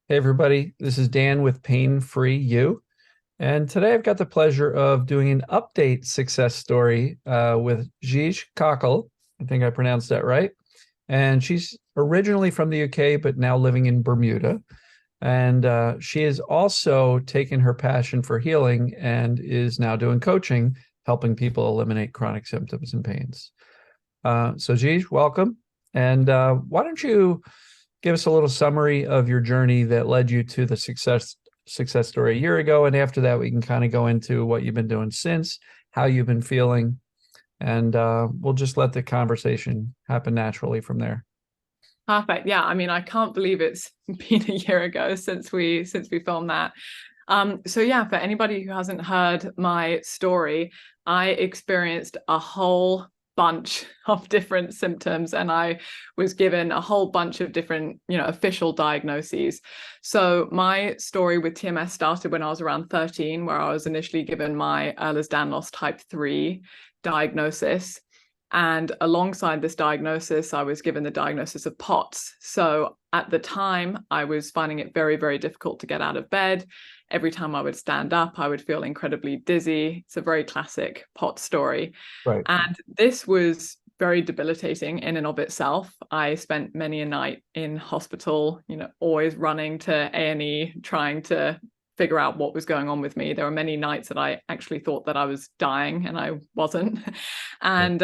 Hey everybody, this is Dan with Pain Free You. And today I've got the pleasure of doing an update success story with Gigi Cockell. I think I pronounced that right. And she's originally from the UK, but now living in Bermuda. And she has also taken her passion for healing and is now doing coaching, helping people eliminate chronic symptoms and pains. So Gigi, welcome. And why don't you give us a little summary of your journey that led you to the success story a year ago, and after that we can kind of go into what you've been doing since, how you've been feeling, and we'll just let the conversation happen naturally from there. Perfect. Yeah, I mean, I can't believe it's been a year ago since we filmed that. So yeah, for anybody who hasn't heard my story, I experienced a whole bunch of different symptoms, and I was given a whole bunch of different, official diagnoses. So my story with TMS started when I was around 13, where I was initially given my Ehlers Danlos type 3 diagnosis. And alongside this diagnosis, I was given the diagnosis of POTS. So at the time, I was finding it very, very difficult to get out of bed. Every time I would stand up, I would feel incredibly dizzy. It's a very classic POTS story. Right. And this was very debilitating in and of itself. I spent many a night in hospital, always running to A&E, trying to figure out what was going on with me. There were many nights that I actually thought that I was dying, and I wasn't. And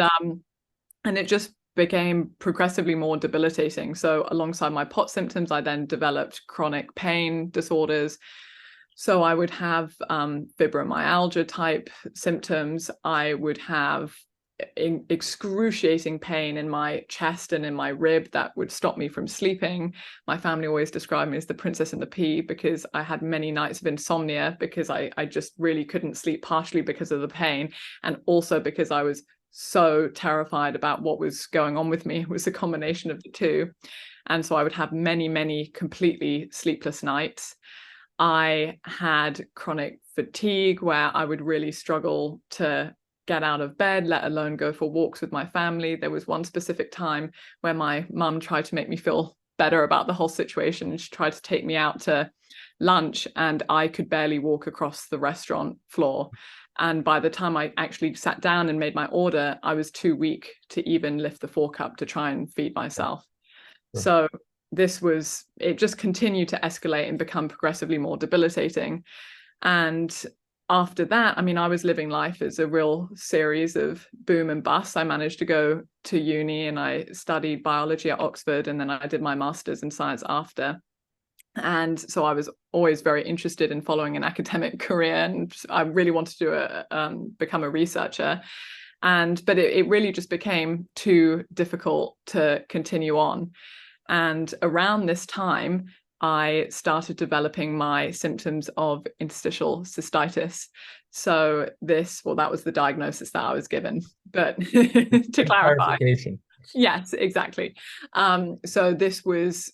it just became progressively more debilitating. So alongside my POTS symptoms, I then developed chronic pain disorders. So I would have fibromyalgia type symptoms. I would have excruciating pain in my chest and in my rib that would stop me from sleeping. My family always described me as the princess and the pea, because I had many nights of insomnia because I just really couldn't sleep, partially because of the pain, and also because I was so terrified about what was going on with me. It was a combination of the two. And so I would have many, many completely sleepless nights. I had chronic fatigue where I would really struggle to get out of bed, let alone go for walks with my family. There was one specific time where my mum tried to make me feel better about the whole situation. She tried to take me out to lunch, and I could barely walk across the restaurant floor. And by the time I actually sat down and made my order, I was too weak to even lift the fork up to try and feed myself. Sure. So it just continued to escalate and become progressively more debilitating. And after that, I mean, I was living life as a real series of boom and bust. I managed to go to uni and I studied biology at Oxford, and then I did my master's in science after. And so I was always very interested in following an academic career, and I really wanted to become a researcher. But it really just became too difficult to continue on. And around this time, I started developing my symptoms of interstitial cystitis. So that was the diagnosis that I was given. But to clarify, yes, exactly. So this was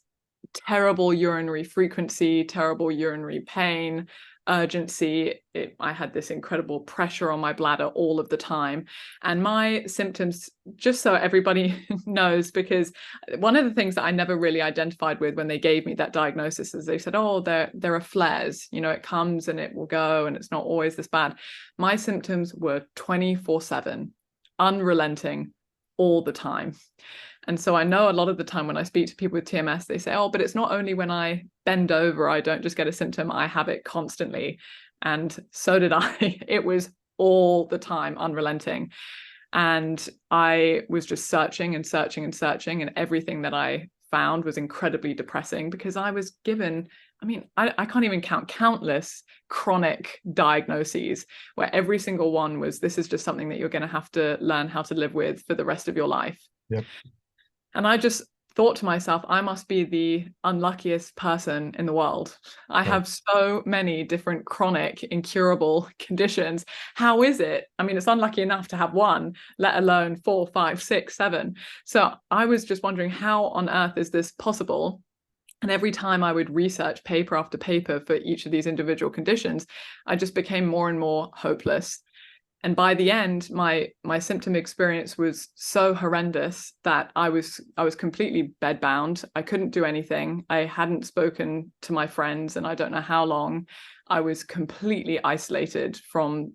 terrible urinary frequency, terrible urinary pain, urgency. I had this incredible pressure on my bladder all of the time. And my symptoms, just so everybody knows, because one of the things that I never really identified with when they gave me that diagnosis is they said, oh, there are flares, it comes and it will go, and it's not always this bad. My symptoms were 24/7, unrelenting, all the time. And so I know a lot of the time when I speak to people with TMS, they say, oh, but it's not only when I bend over, I don't just get a symptom, I have it constantly. And so did I. It was all the time, unrelenting. And I was just searching and searching and searching, and everything that I found was incredibly depressing, because I was given, I can't even count countless chronic diagnoses where every single one was, this is just something that you're going to have to learn how to live with for the rest of your life. Yep. And I just thought to myself, I must be the unluckiest person in the world. I have so many different chronic, incurable conditions. How is it? It's unlucky enough to have one, let alone 4, 5, 6, 7. So I was just wondering, how on earth is this possible? And every time I would research paper after paper for each of these individual conditions, I just became more and more hopeless. And by the end, my symptom experience was so horrendous that I was completely bedbound. I couldn't do anything. I hadn't spoken to my friends and I don't know how long. I was completely isolated from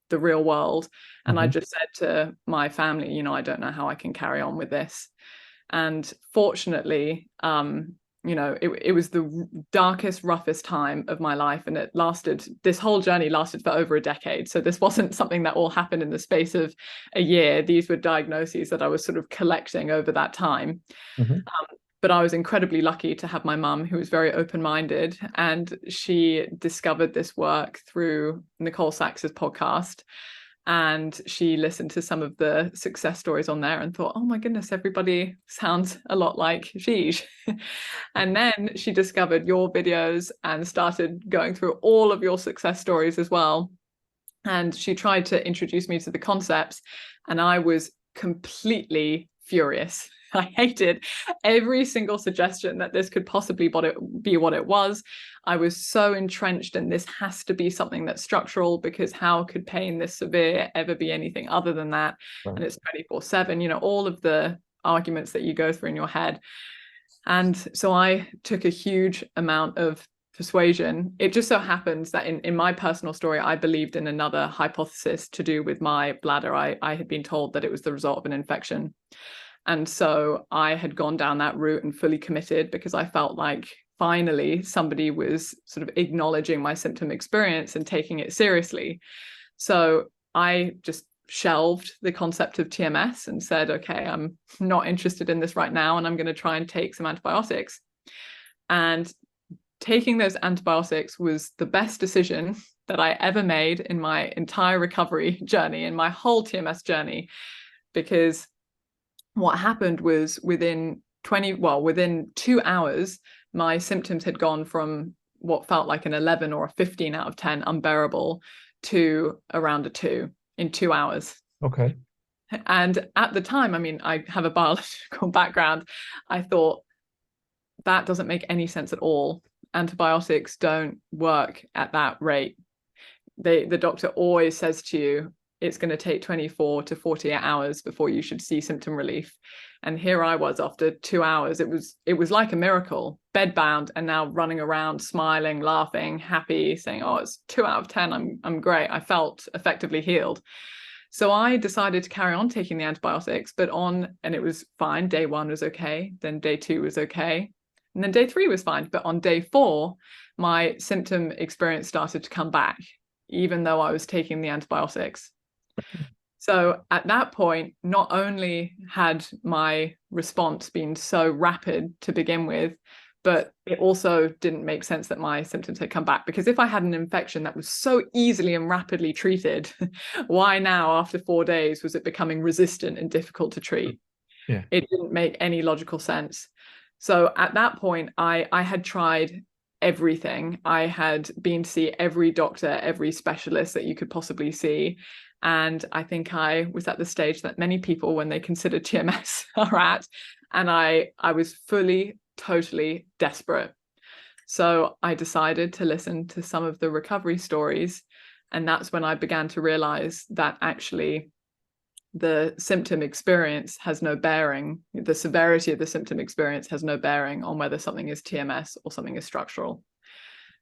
the real world. And I just said to my family, you know, I don't know how I can carry on with this. And fortunately, you know, it was the darkest, roughest time of my life. And this whole journey lasted for over a decade. So this wasn't something that all happened in the space of a year. These were diagnoses that I was sort of collecting over that time. But I was incredibly lucky to have my mum, who was very open-minded, and she discovered this work through Nicole Sachs's podcast. And she listened to some of the success stories on there and thought, oh my goodness, everybody sounds a lot like Gigi. And then she discovered your videos and started going through all of your success stories as well. And she tried to introduce me to the concepts, and I was completely furious. I hated every single suggestion that this could possibly be what it was. I was so entrenched in this has to be something that's structural, because how could pain this severe ever be anything other than that? Right. And it's 24/7, you know, all of the arguments that you go through in your head. And so I took a huge amount of persuasion. It just so happens that in my personal story, I believed in another hypothesis to do with my bladder. I had been told that it was the result of an infection. And so I had gone down that route and fully committed, because I felt like finally somebody was sort of acknowledging my symptom experience and taking it seriously. So I just shelved the concept of TMS and said, okay, I'm not interested in this right now, and I'm going to try and take some antibiotics. And taking those antibiotics was the best decision that I ever made in my entire recovery journey, in my whole TMS journey, because what happened was within 2 hours, my symptoms had gone from what felt like an 11 or a 15 out of 10 unbearable to around a 2 in 2 hours. Okay. And at the time, I mean, I have a biological background. I thought that doesn't make any sense at all. Antibiotics don't work at that rate. The doctor always says to you, it's going to take 24 to 48 hours before you should see symptom relief. And here I was after 2 hours. It was like a miracle, bedbound, and now running around, smiling, laughing, happy, saying, oh, it's 2 out of 10. I'm great. I felt effectively healed. So I decided to carry on taking the antibiotics, and it was fine. Day 1 was okay. Then day 2 was okay. And then day 3 was fine. But on day 4, my symptom experience started to come back, even though I was taking the antibiotics. So at that point, not only had my response been so rapid to begin with, but it also didn't make sense that my symptoms had come back. Because if I had an infection that was so easily and rapidly treated, why now, after 4 days, was it becoming resistant and difficult to treat? Yeah. It didn't make any logical sense. So at that point, I had tried everything. I had been to see every doctor, every specialist that you could possibly see. And I think I was at the stage that many people, when they consider TMS, are at. And I was fully, totally desperate. So I decided to listen to some of the recovery stories. And that's when I began to realize that actually the symptom experience has no bearing. The severity of the symptom experience has no bearing on whether something is TMS or something is structural.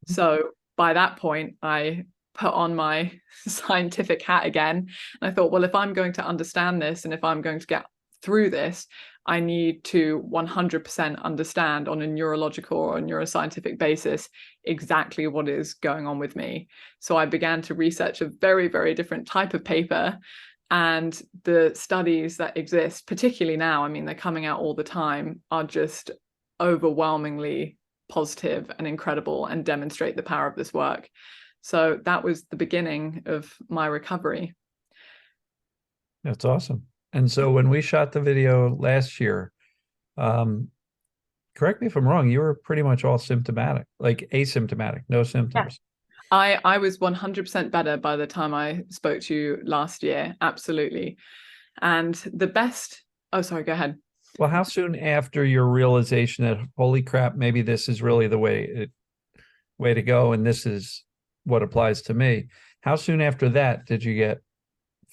So by that point, I put on my scientific hat again. And I thought, well, if I'm going to understand this, and if I'm going to get through this, I need to 100% understand on a neurological or a neuroscientific basis exactly what is going on with me. So I began to research a very, very different type of paper. And the studies that exist, particularly now, I mean, they're coming out all the time, are just overwhelmingly positive and incredible and demonstrate the power of this work. So that was the beginning of my recovery. That's awesome. And so when we shot the video last year, correct me if I'm wrong, you were pretty much all symptomatic, like asymptomatic, no symptoms. Yeah. I was 100% better by the time I spoke to you last year. Absolutely. And the best, oh, sorry, go ahead. Well, how soon after your realization that, holy crap, maybe this is really the way to go, and this is what applies to me, how soon after that did you get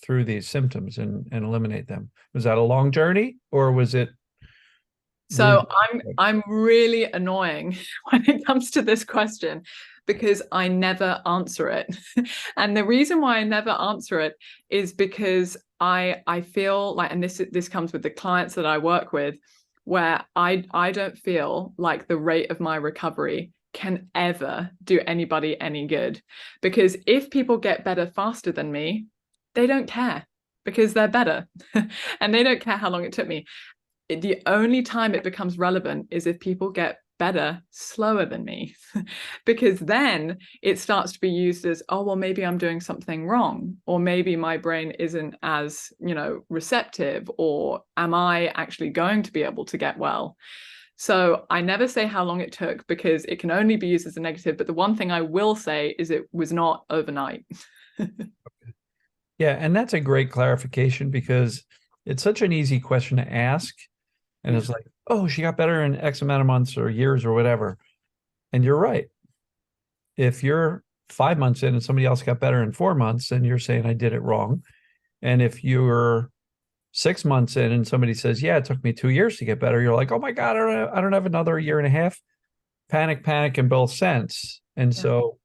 through these symptoms and eliminate them? Was that a long journey, or was it? So I'm really annoying when it comes to this question because I never answer it. And the reason why I never answer it is because I feel like, and this comes with the clients that I work with, where I don't feel like the rate of my recovery can ever do anybody any good. Because if people get better faster than me, they don't care because they're better and they don't care how long it took me. The only time it becomes relevant is if people get better slower than me, because then it starts to be used as, oh, well, maybe I'm doing something wrong, or maybe my brain isn't as, receptive, or am I actually going to be able to get well? So I never say how long it took because it can only be used as a negative. But the one thing I will say is it was not overnight. Yeah, and that's a great clarification because it's such an easy question to ask. And it's like, oh, she got better in X amount of months or years or whatever. And you're right. If you're 5 months in and somebody else got better in 4 months, then you're saying I did it wrong. And if you're 6 months in and somebody says, yeah, it took me 2 years to get better, you're like, oh my God, I don't have another year and a half. Panic in both sense. And so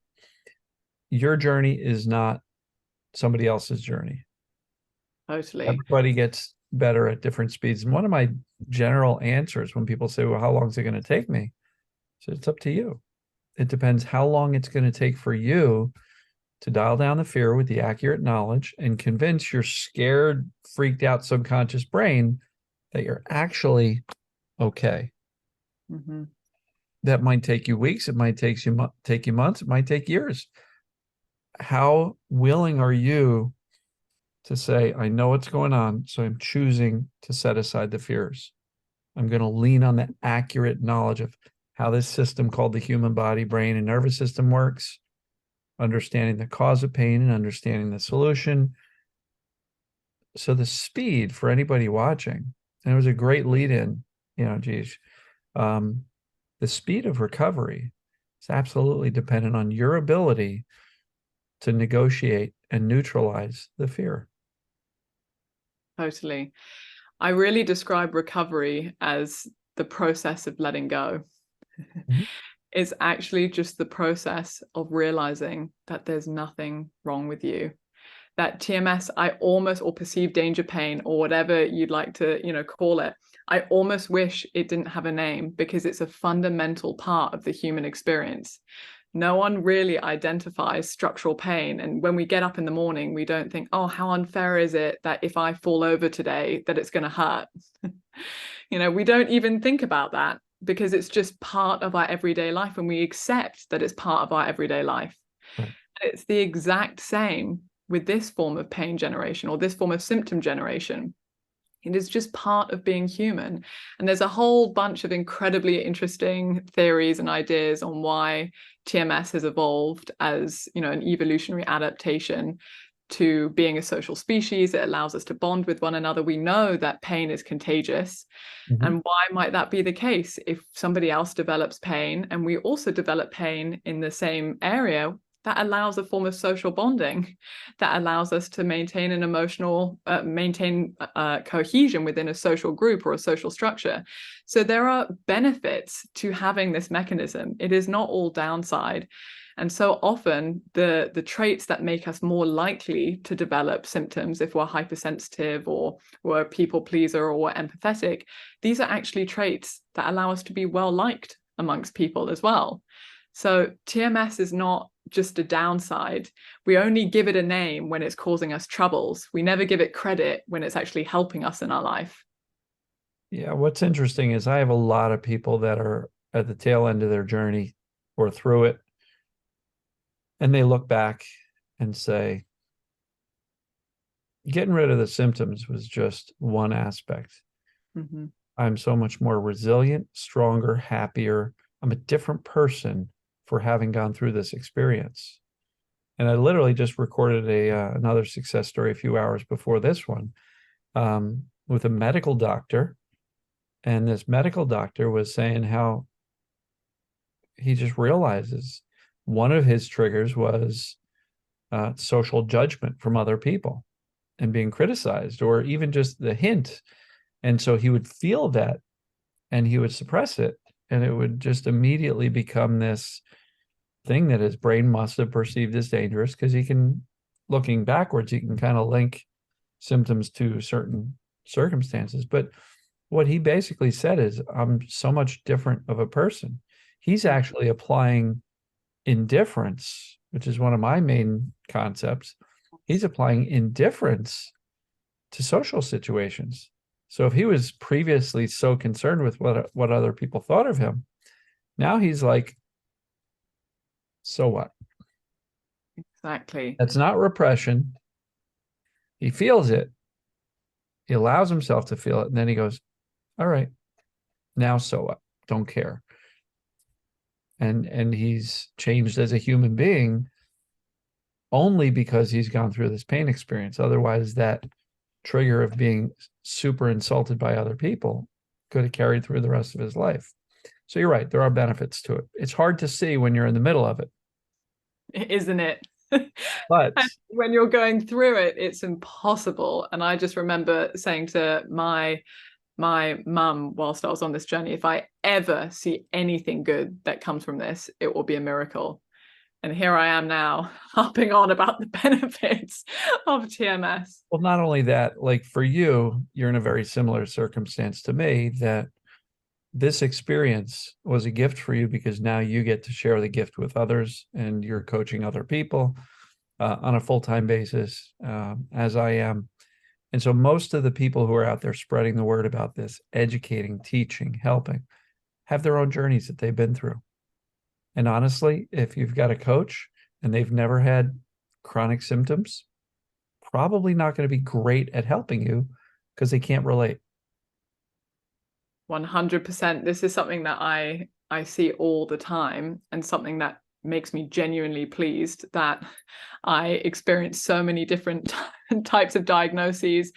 your journey is not somebody else's journey. Totally. Everybody gets better at different speeds. And one of my general answers when people say, well, how long is it going to take me? So it's up to you. It depends how long it's going to take for you to dial down the fear with the accurate knowledge and convince your scared, freaked out subconscious brain that you're actually okay. Mm-hmm. That might take you weeks. It might take you months. It might take years. How willing are you to say, I know what's going on, so I'm choosing to set aside the fears. I'm going to lean on the accurate knowledge of how this system called the human body, brain, and nervous system works, understanding the cause of pain and understanding the solution. So the speed for anybody watching, and it was a great lead in, geez, the speed of recovery is absolutely dependent on your ability to negotiate and neutralize the fear. Totally. I really describe recovery as the process of letting go. Mm-hmm. It's actually just the process of realizing that there's nothing wrong with you. That TMS, or perceived danger pain, or whatever you'd like to, call it, I almost wish it didn't have a name because it's a fundamental part of the human experience. No one really identifies structural pain. And when we get up in the morning, we don't think, oh, how unfair is it that if I fall over today, that it's going to hurt? We don't even think about that because it's just part of our everyday life, and we accept that it's part of our everyday life. Right. And it's the exact same with this form of pain generation or this form of symptom generation. It is just part of being human. And there's a whole bunch of incredibly interesting theories and ideas on why TMS has evolved as, an evolutionary adaptation to being a social species. It allows us to bond with one another. We know that pain is contagious. Mm-hmm. And why might that be the case? If somebody else develops pain and we also develop pain in the same area, that allows a form of social bonding that allows us to maintain an emotional, cohesion within a social group or a social structure. So there are benefits to having this mechanism. It is not all downside. And so often the traits that make us more likely to develop symptoms, if we're hypersensitive or we're a people pleaser or we're empathetic, these are actually traits that allow us to be well liked amongst people as well. So TMS is not just a downside. We only give it a name when it's causing us troubles. We never give it credit when it's actually helping us in our life. Yeah, what's interesting is I have a lot of people that are at the tail end of their journey or through it, and they look back and say, getting rid of the symptoms was just one aspect. Mm-hmm. I'm so much more resilient, stronger, happier. I'm a different person for having gone through this experience. And I literally just recorded another success story a few hours before this one with a medical doctor. And this medical doctor was saying how he just realizes one of his triggers was social judgment from other people. and being criticized, or even just the hint. And so he would feel that and he would suppress it, and it would just immediately become this thing that his brain must have perceived as dangerous, because he can, looking backwards, he can kind of link symptoms to certain circumstances. But what he basically said is, I'm so much different of a person. He's actually applying indifference, which is one of my main concepts. He's applying indifference to social situations. So if he was previously so concerned with what other people thought of him, now he's like, so what? Exactly. That's not repression. He feels it. He allows himself to feel it. And then he goes, all right, now so what? Don't care. And he's changed as a human being only because he's gone through this pain experience. Otherwise, that trigger of being super insulted by other people could have carried through the rest of his life. So you're right, there are benefits to it. It's hard to see when you're in the middle of it. Isn't it? But when you're going through it, it's impossible. And I just remember saying to my mum whilst I was on this journey, if I ever see anything good that comes from this, it will be a miracle. And here I am now harping on about the benefits of TMS. Well, not only that, like for you, you're in a very similar circumstance to me, that this experience was a gift for you because now you get to share the gift with others, and you're coaching other people on a full-time basis, as I am. And so most of the people who are out there spreading the word about this, educating, teaching, helping, have their own journeys that they've been through. And honestly, if you've got a coach and they've never had chronic symptoms, probably not going to be great at helping you because they can't relate. 100%. This is something that I see all the time, and something that makes me genuinely pleased that I experience so many different types of diagnoses.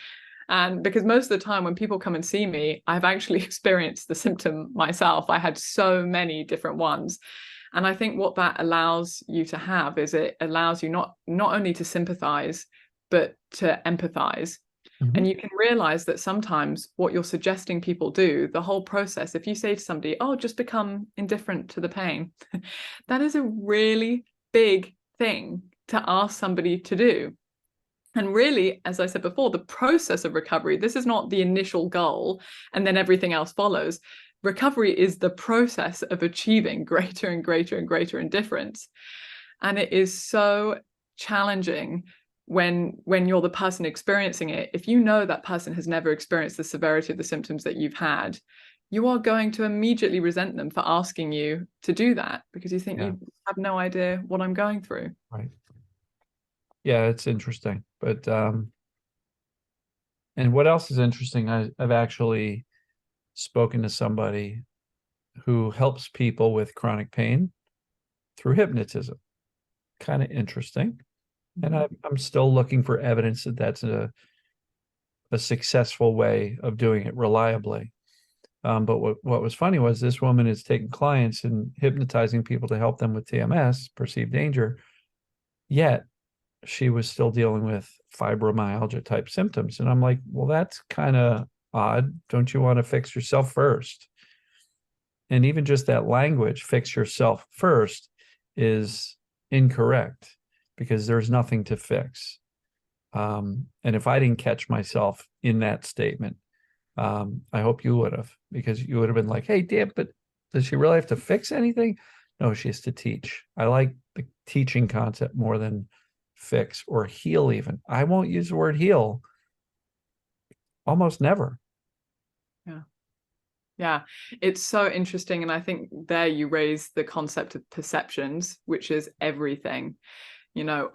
And because most of the time when people come and see me, I've actually experienced the symptom myself. I had so many different ones. And I think what that allows you to have is, it allows you not only to sympathize, but to empathize. Mm-hmm. And you can realize that sometimes what you're suggesting people do, the whole process, if you say to somebody, oh, just become indifferent to the pain, that is a really big thing to ask somebody to do. And really, as I said before, the process of recovery, this is not the initial goal and then everything else follows. Recovery is the process of achieving greater and greater and greater indifference. And it is so challenging when you're the person experiencing it. If you know that person has never experienced the severity of the symptoms that you've had, you are going to immediately resent them for asking you to do that, because you think you have no idea what I'm going through. Right. Yeah, it's interesting. But and what else is interesting, I've actually spoken to somebody who helps people with chronic pain through hypnotism. Kind of interesting. And I'm still looking for evidence that that's a successful way of doing it reliably. But what was funny was, this woman is taking clients and hypnotizing people to help them with TMS, perceived danger, yet she was still dealing with fibromyalgia type symptoms. And I'm like, well, that's kind of odd. Don't you want to fix yourself first? And even just that language, fix yourself first, is incorrect, because there's nothing to fix. And if I didn't catch myself in that statement, I hope you would have, because you would have been like, hey, Dan, but does she really have to fix anything? No, she has to teach. I like the teaching concept more than fix or heal even. I won't use the word heal. Almost never. Yeah, it's so interesting. And I think there you raise the concept of perceptions, which is everything. You know,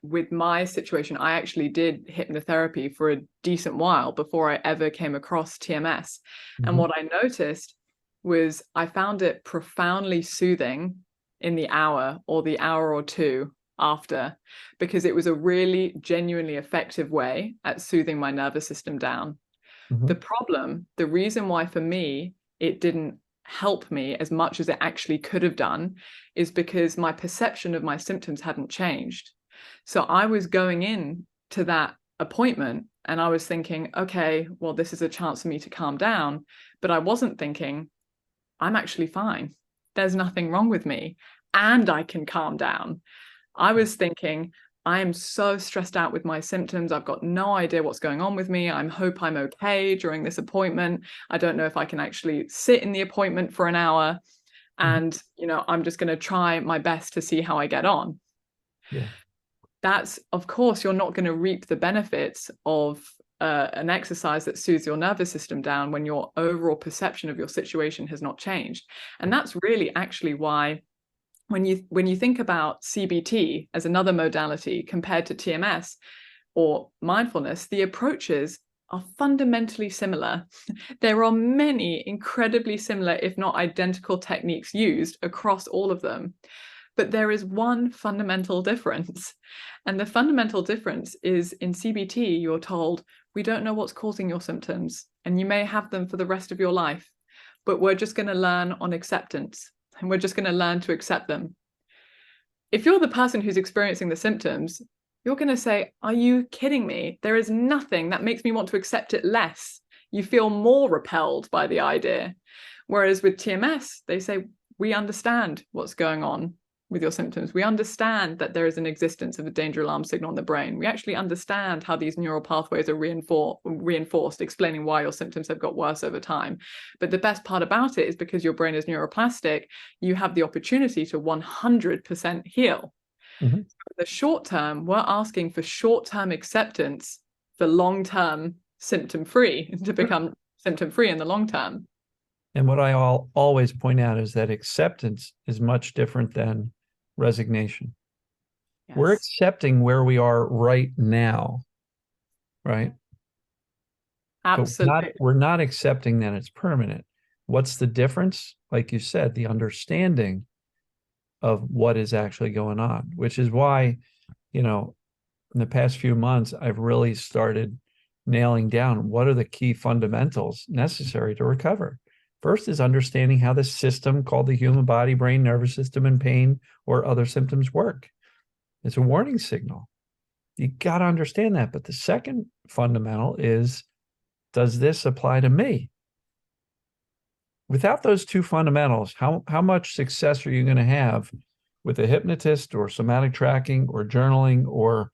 with my situation, I actually did hypnotherapy for a decent while before I ever came across TMS. And what I noticed was I found it profoundly soothing in the hour or the hour or two after, because it was a really genuinely effective way at soothing my nervous system down. The reason why for me it didn't help me as much as it actually could have done, is because my perception of my symptoms hadn't changed. So I was going in to that appointment and I was thinking, okay, well, this is a chance for me to calm down. But I wasn't thinking, I'm actually fine. There's nothing wrong with me and I can calm down. I was thinking, I am so stressed out with my symptoms. I've got no idea what's going on with me. I hope I'm okay during this appointment. I don't know if I can actually sit in the appointment for an hour. And, I'm just going to try my best to see how I get on. Yeah. That's, of course, you're not going to reap the benefits of an exercise that soothes your nervous system down when your overall perception of your situation has not changed. And that's really actually why when you think about CBT as another modality compared to TMS or mindfulness, the approaches are fundamentally similar. There are many incredibly similar, if not identical, techniques used across all of them. But there is one fundamental difference. And the fundamental difference is in CBT, you're told, we don't know what's causing your symptoms, and you may have them for the rest of your life, but we're just going to learn on acceptance, and we're just going to learn to accept them. If you're the person who's experiencing the symptoms, you're going to say, are you kidding me? There is nothing that makes me want to accept it less. You feel more repelled by the idea. Whereas with TMS, they say, we understand what's going on with your symptoms. We understand that there is an existence of a danger alarm signal in the brain. We actually understand how these neural pathways are reinforced, explaining why your symptoms have got worse over time. But the best part about it is because your brain is neuroplastic, you have the opportunity to 100% heal. Mm-hmm. For the short term, we're asking for short-term acceptance for long-term symptom-free, to become symptom-free in the long term. And what I always point out is that acceptance is much different than resignation. Yes. We're accepting where we are right now, right? Absolutely. But we're not accepting that it's permanent. What's the difference? Like you said, the understanding of what is actually going on, which is why, in the past few months, I've really started nailing down what are the key fundamentals necessary to recover. First is understanding how the system called the human body, brain, nervous system, and pain or other symptoms work. It's a warning signal. You got to understand that. But the second fundamental is, does this apply to me? Without those two fundamentals, how much success are you going to have with a hypnotist or somatic tracking or journaling or,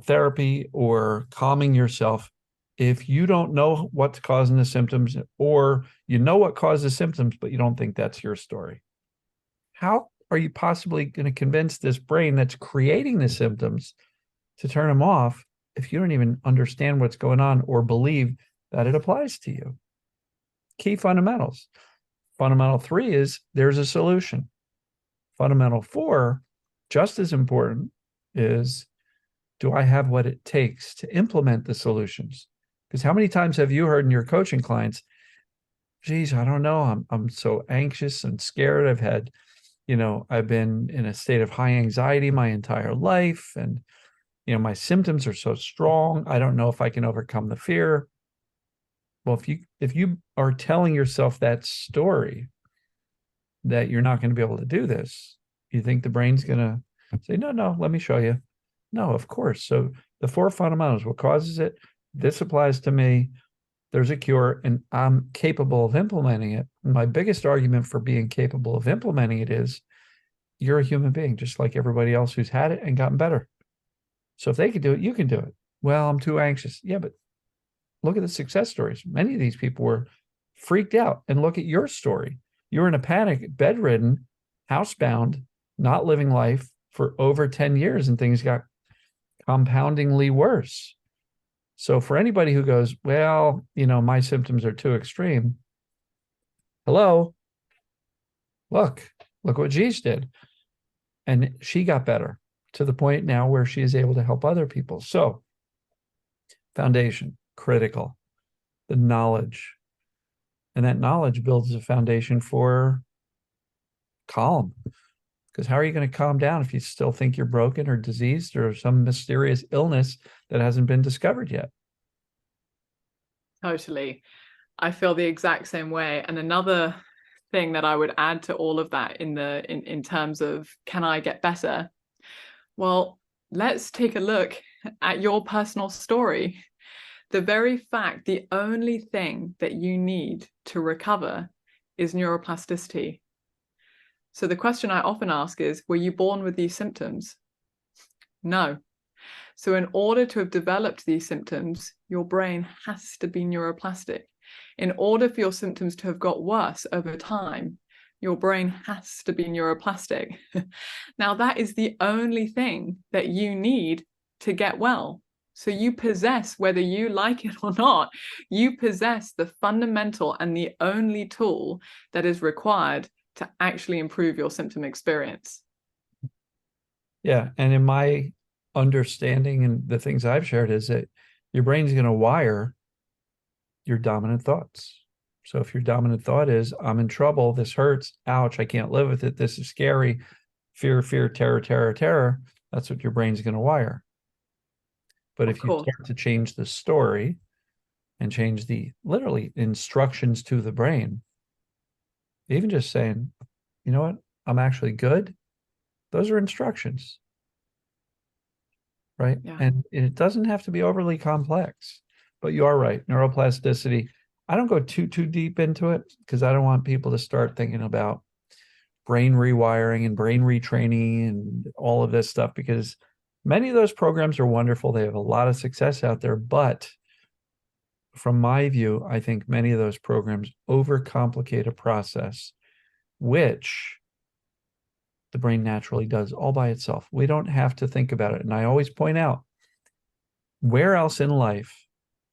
therapy or calming yourself if you don't know what's causing the symptoms, or you know what causes symptoms, but you don't think that's your story? How are you possibly going to convince this brain that's creating the symptoms to turn them off if you don't even understand what's going on or believe that it applies to you? Key fundamentals. Fundamental 3 is there's a solution. Fundamental 4, just as important, is do I have what it takes to implement the solutions? Because how many times have you heard in your coaching clients, geez, I don't know, I'm so anxious and scared. I've been in a state of high anxiety my entire life, and my symptoms are so strong. I don't know if I can overcome the fear. Well, if you are telling yourself that story that you're not going to be able to do this, you think the brain's going to say, no, let me show you. No, of course. So the 4 fundamentals: what causes it? This applies to me. There's a cure, and I'm capable of implementing it. And my biggest argument for being capable of implementing it is you're a human being, just like everybody else who's had it and gotten better. So if they can do it, you can do it. Well, I'm too anxious. Yeah, but look at the success stories. Many of these people were freaked out. And look at your story. You were in a panic, bedridden, housebound, not living life for over 10 years, and things got compoundingly worse. So for anybody who goes, well, my symptoms are too extreme. Hello, look what Gigi did. And she got better to the point now where she is able to help other people. So foundation, critical, the knowledge. And that knowledge builds a foundation for calm. Because how are you going to calm down if you still think you're broken or diseased or some mysterious illness that hasn't been discovered yet? Totally. I feel the exact same way. And another thing that I would add to all of that in terms of, can I get better? Well, let's take a look at your personal story. The very fact, the only thing that you need to recover is neuroplasticity. So the question I often ask is, were you born with these symptoms? No. So in order to have developed these symptoms, your brain has to be neuroplastic. In order for your symptoms to have got worse over time, your brain has to be neuroplastic. Now, that is the only thing that you need to get well. So you possess, whether you like it or not, you possess the fundamental and the only tool that is required to actually improve your symptom experience. Yeah. And in my understanding and the things I've shared is that your brain's going to wire your dominant thoughts. So if your dominant thought is, I'm in trouble, this hurts, ouch, I can't live with it, this is scary, fear, fear, terror, terror, terror, that's what your brain's going to wire. But if you start to change the story and change the literally instructions to the brain, even just saying, you know what, I'm actually good, those are instructions, right? Yeah. And it doesn't have to be overly complex, but you are right. Neuroplasticity, I don't go too deep into it because I don't want people to start thinking about brain rewiring and brain retraining and all of this stuff, because many of those programs are wonderful. They have a lot of success out there, but from my view, I think many of those programs overcomplicate a process, which the brain naturally does all by itself. We don't have to think about it. And I always point out, where else in life,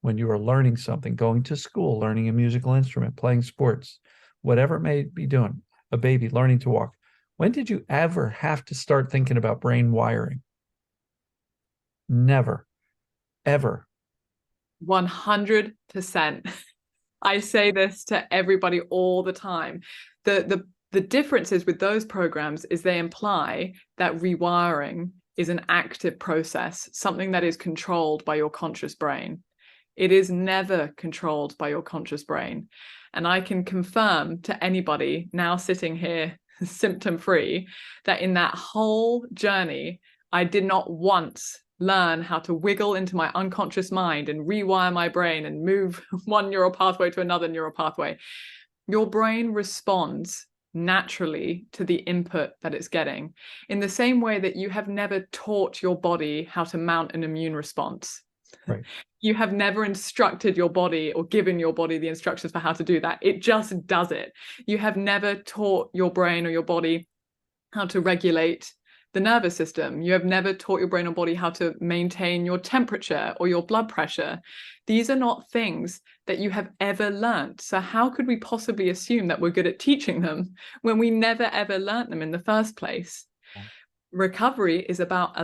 when you are learning something, going to school, learning a musical instrument, playing sports, whatever it may be doing, a baby learning to walk, when did you ever have to start thinking about brain wiring? Never, ever. 100%. I say this to everybody all the time. The differences with those programs is they imply that rewiring is an active process, something that is controlled by your conscious brain. It is never controlled by your conscious brain. And I can confirm to anybody now sitting here symptom-free that in that whole journey, I did not once learn how to wiggle into my unconscious mind and rewire my brain and move one neural pathway to another neural pathway. Your brain responds naturally to the input that it's getting, in the same way that you have never taught your body how to mount an immune response. Right. You have never instructed your body or given your body the instructions for how to do that. It just does it. You have never taught your brain or your body how to regulate the nervous system. You have never taught your brain or body how to maintain your temperature or your blood pressure. These are not things that you have ever learned. So how could we possibly assume that we're good at teaching them when we never ever learned them in the first place? Recovery is about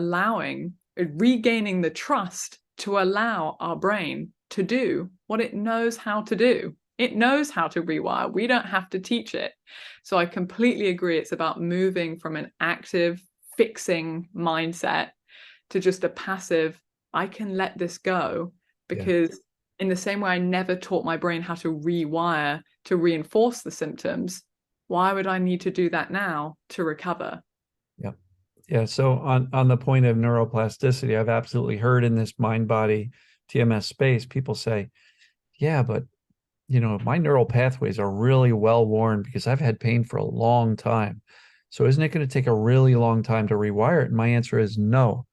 regaining the trust to allow our brain to do what it knows how to do. It knows how to rewire. We don't have to teach it. So I completely agree. It's about moving from an active fixing mindset to just a passive, I can let this go, because in the same way I never taught my brain how to rewire to reinforce the symptoms, why would I need to do that now to recover? Yeah. Yeah. So on the point of neuroplasticity, I've absolutely heard in this mind-body TMS space, people say, yeah, but my neural pathways are really well worn because I've had pain for a long time. So isn't it going to take a really long time to rewire it? And my answer is no,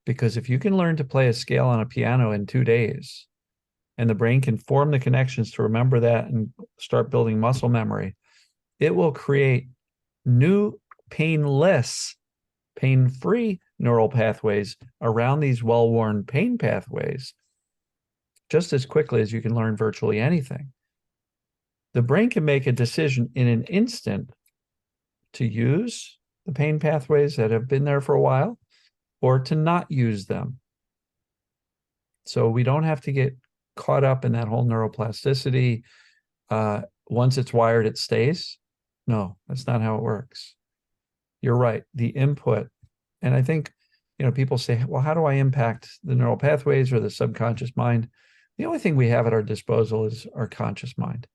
because if you can learn to play a scale on a piano in 2 days and the brain can form the connections to remember that and start building muscle memory, it will create new painless, pain-free neural pathways around these well-worn pain pathways just as quickly as you can learn virtually anything. The brain can make a decision in an instant to use the pain pathways that have been there for a while or to not use them. So we don't have to get caught up in that whole neuroplasticity. Once it's wired, it stays. No, that's not how it works. You're right. The input. And I think, people say, well, how do I impact the neural pathways or the subconscious mind? The only thing we have at our disposal is our conscious mind.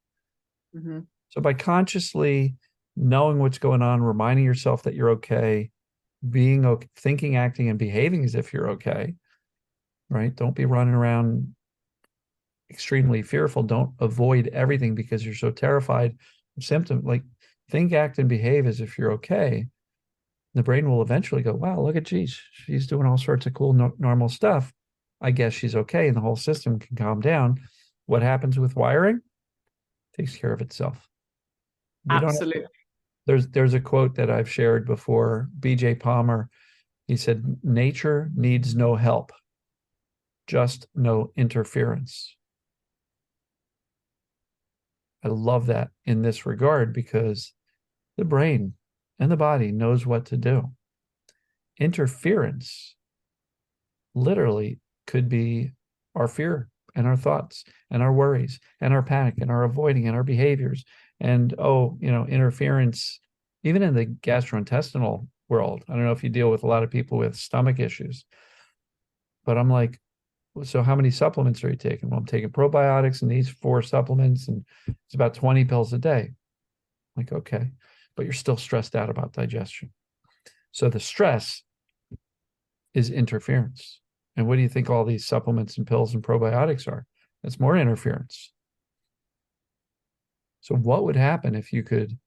Mm-hmm. So by consciously knowing what's going on, reminding yourself that you're okay, being okay, thinking, acting, and behaving as if you're okay, right? Don't be running around extremely fearful. Don't avoid everything because you're so terrified of symptoms. Like, think, act, and behave as if you're okay. The brain will eventually go, wow, look at Gigi. She's doing all sorts of cool, normal stuff. I guess she's okay. And the whole system can calm down. What happens with wiring? Takes care of itself. We don't have to, Absolutely. there's a quote that I've shared before. BJ Palmer, he said, nature needs no help, just no interference. I love that in this regard because the brain and the body knows what to do. Interference literally could be our fear and our thoughts and our worries and our panic and our avoiding and our behaviors. And, interference, even in the gastrointestinal world. I don't know if you deal with a lot of people with stomach issues, but I'm like, so how many supplements are you taking? Well, I'm taking probiotics and these 4 supplements, and it's about 20 pills a day. Like, okay, but you're still stressed out about digestion. So the stress is interference. And what do you think all these supplements and pills and probiotics are? It's more interference. So what would happen if you could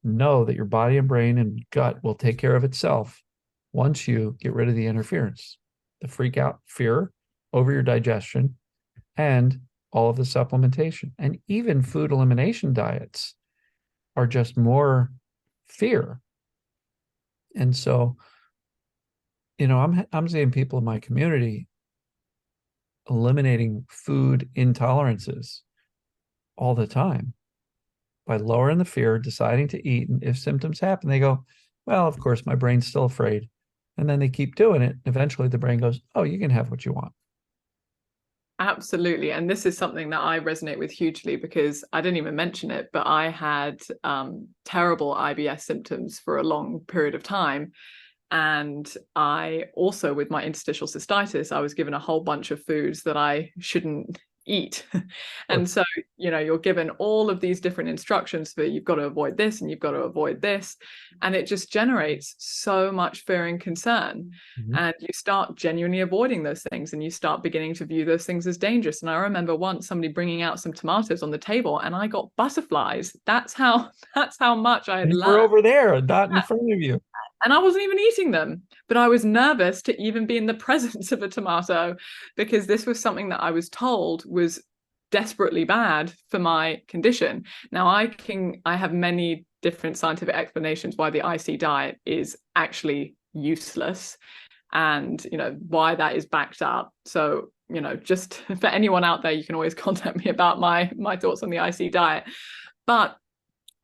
know that your body and brain and gut will take care of itself once you get rid of the interference, the freak out, fear over your digestion, and all of the supplementation? And even food elimination diets are just more fear. And so, I'm seeing people in my community eliminating food intolerances all the time by lowering the fear, deciding to eat. And if symptoms happen, they go, well, of course, my brain's still afraid. And then they keep doing it. Eventually the brain goes, oh, you can have what you want. Absolutely. And this is something that I resonate with hugely because I didn't even mention it, but I had terrible IBS symptoms for a long period of time. And I also, with my interstitial cystitis, I was given a whole bunch of foods that I shouldn't eat. And so, you're given all of these different instructions for you've got to avoid this and you've got to avoid this. And it just generates so much fear and concern. Mm-hmm. And you start genuinely avoiding those things and you start beginning to view those things as dangerous. And I remember once somebody bringing out some tomatoes on the table and I got butterflies. That's how much I had We're learned. over there, not in front of you. And I wasn't even eating them, but I was nervous to even be in the presence of a tomato because this was something that I was told was desperately bad for my condition. Now I have many different scientific explanations why the IC diet is actually useless and why that is backed up. So just for anyone out there, you can always contact me about my thoughts on the IC diet. But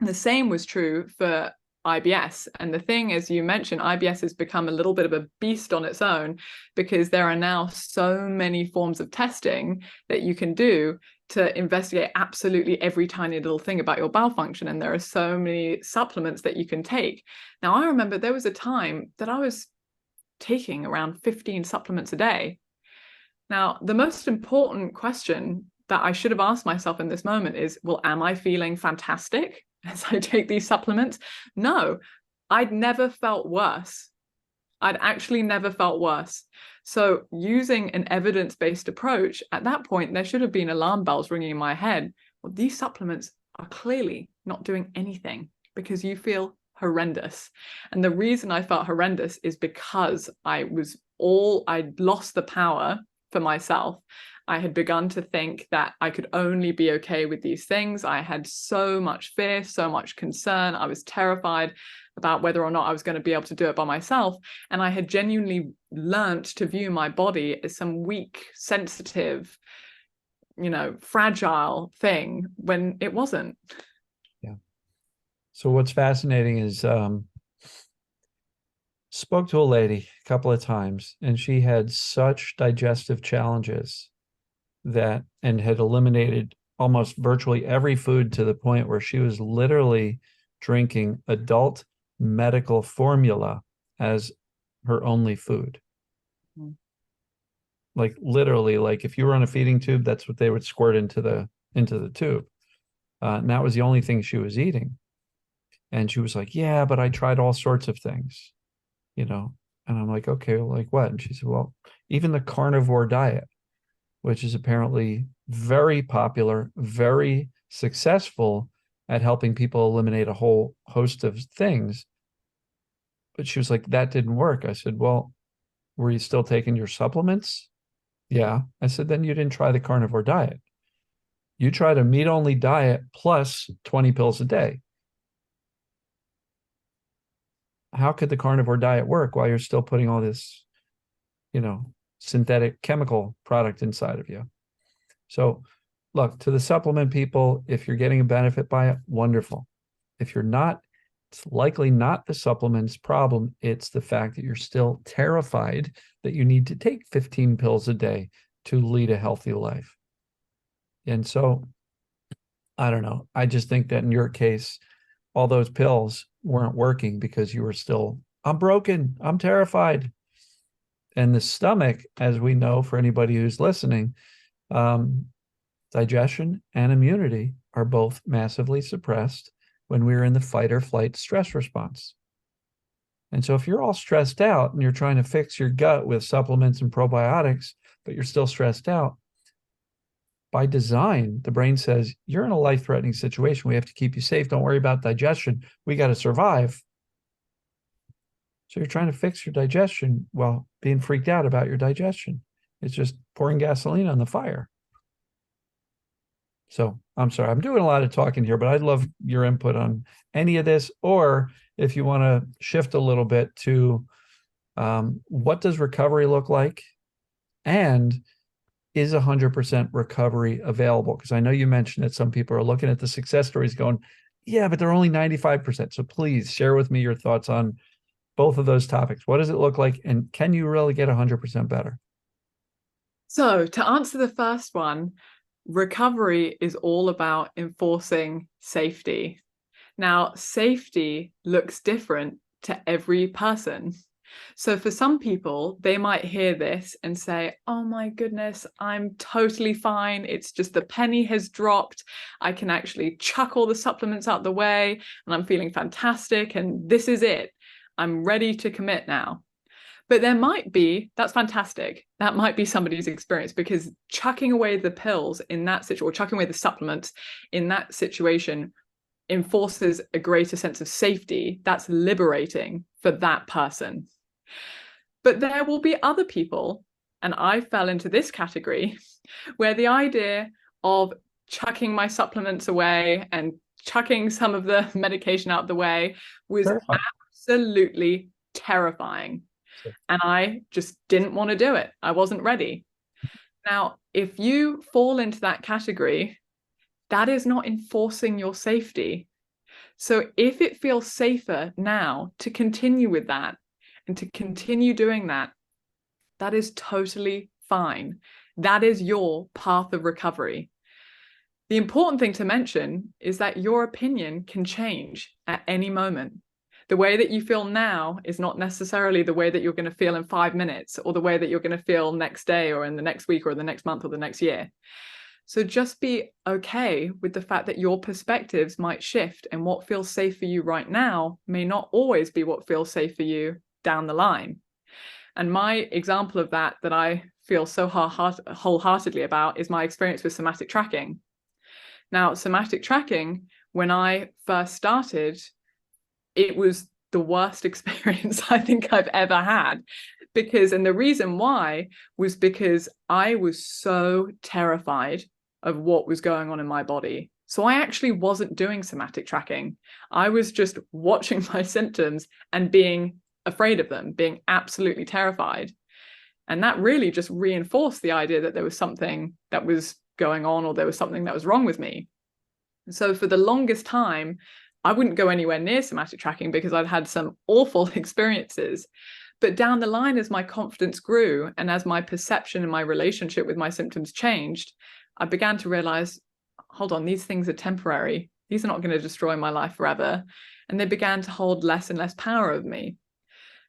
the same was true for IBS. And the thing, as you mentioned, IBS has become a little bit of a beast on its own because there are now so many forms of testing that you can do to investigate absolutely every tiny little thing about your bowel function. And there are so many supplements that you can take. Now, I remember there was a time that I was taking around 15 supplements a day. Now, the most important question that I should have asked myself in this moment is, well, am I feeling fantastic as I take these supplements? No, I'd never felt worse. I'd actually never felt worse. So using an evidence-based approach, at that point, there should have been alarm bells ringing in my head. Well, these supplements are clearly not doing anything because you feel horrendous. And the reason I felt horrendous is because I'd lost the power for myself. I had begun to think that I could only be okay with these things. I had so much fear, so much concern. I was terrified about whether or not I was going to be able to do it by myself. And I had genuinely learnt to view my body as some weak, sensitive, fragile thing when it wasn't. Yeah. So what's fascinating is spoke to a lady a couple of times, and she had such digestive challenges and had eliminated almost virtually every food to the point where she was literally drinking adult medical formula as her only food. Mm-hmm. Like literally, like if you were on a feeding tube, that's what they would squirt into the tube. And that was the only thing she was eating. And she was like, yeah, but I tried all sorts of things, And I'm like, okay, well, like what? And she said, well, even the carnivore diet, which is apparently very popular, very successful at helping people eliminate a whole host of things. But she was like, that didn't work. I said, well, were you still taking your supplements? Yeah. I said, then you didn't try the carnivore diet. You tried a meat only diet plus 20 pills a day. How could the carnivore diet work while you're still putting all this, synthetic chemical product inside of you? So, look, to the supplement people, if you're getting a benefit by it, wonderful. If you're not, it's likely not the supplement's problem. It's the fact that you're still terrified that you need to take 15 pills a day to lead a healthy life. And so, I don't know. I just think that in your case, all those pills weren't working because you were still, I'm broken, I'm terrified. And the stomach, as we know for anybody who's listening, digestion and immunity are both massively suppressed when we're in the fight or flight stress response. And so if you're all stressed out and you're trying to fix your gut with supplements and probiotics, but you're still stressed out, by design, the brain says, you're in a life-threatening situation. We have to keep you safe. Don't worry about digestion. We got to survive. So you're trying to fix your digestion while being freaked out about your digestion. It's just pouring gasoline on the fire. So I'm sorry, I'm doing a lot of talking here, but I'd love your input on any of this, or if you want to shift a little bit to what does recovery look like, and is 100% recovery available? Because I know you mentioned that some people are looking at the success stories going, yeah, but they're only 95%. So please share with me your thoughts on both of those topics. What does it look like? And can you really get 100% better? So to answer the first one, recovery is all about enforcing safety. Now, safety looks different to every person. So for some people, they might hear this and say, oh my goodness, I'm totally fine. It's just the penny has dropped. I can actually chuck all the supplements out the way and I'm feeling fantastic. And this is it. I'm ready to commit now. But there might be, that's fantastic. That might be somebody's experience, because chucking away the pills in that situation, or chucking away the supplements in that situation, enforces a greater sense of safety. That's liberating for that person. But there will be other people, and I fell into this category, where the idea of chucking my supplements away and chucking some of the medication out the way was absolutely terrifying. And I just didn't want to do it. I wasn't ready. Now, if you fall into that category, that is not enforcing your safety. So if it feels safer now to continue with that and to continue doing that, that is totally fine. That is your path of recovery. The important thing to mention is that your opinion can change at any moment. The way that you feel now is not necessarily the way that you're going to feel in 5 minutes, or the way that you're going to feel next day or in the next week or the next month or the next year. So just be okay with the fact that your perspectives might shift, and what feels safe for you right now may not always be what feels safe for you down the line. And my example of that I feel so wholeheartedly about is my experience with somatic tracking. Now, somatic tracking, when I first started, it was the worst experience I think I've ever had. And the reason why was because I was so terrified of what was going on in my body. So I actually wasn't doing somatic tracking. I was just watching my symptoms and being afraid of them, being absolutely terrified. And that really just reinforced the idea that there was something that was going on, or there was something that was wrong with me. So for the longest time, I wouldn't go anywhere near somatic tracking because I'd had some awful experiences. But down the line, as my confidence grew and as my perception and my relationship with my symptoms changed, I began to realize, hold on, these things are temporary. These are not going to destroy my life forever. And they began to hold less and less power over me.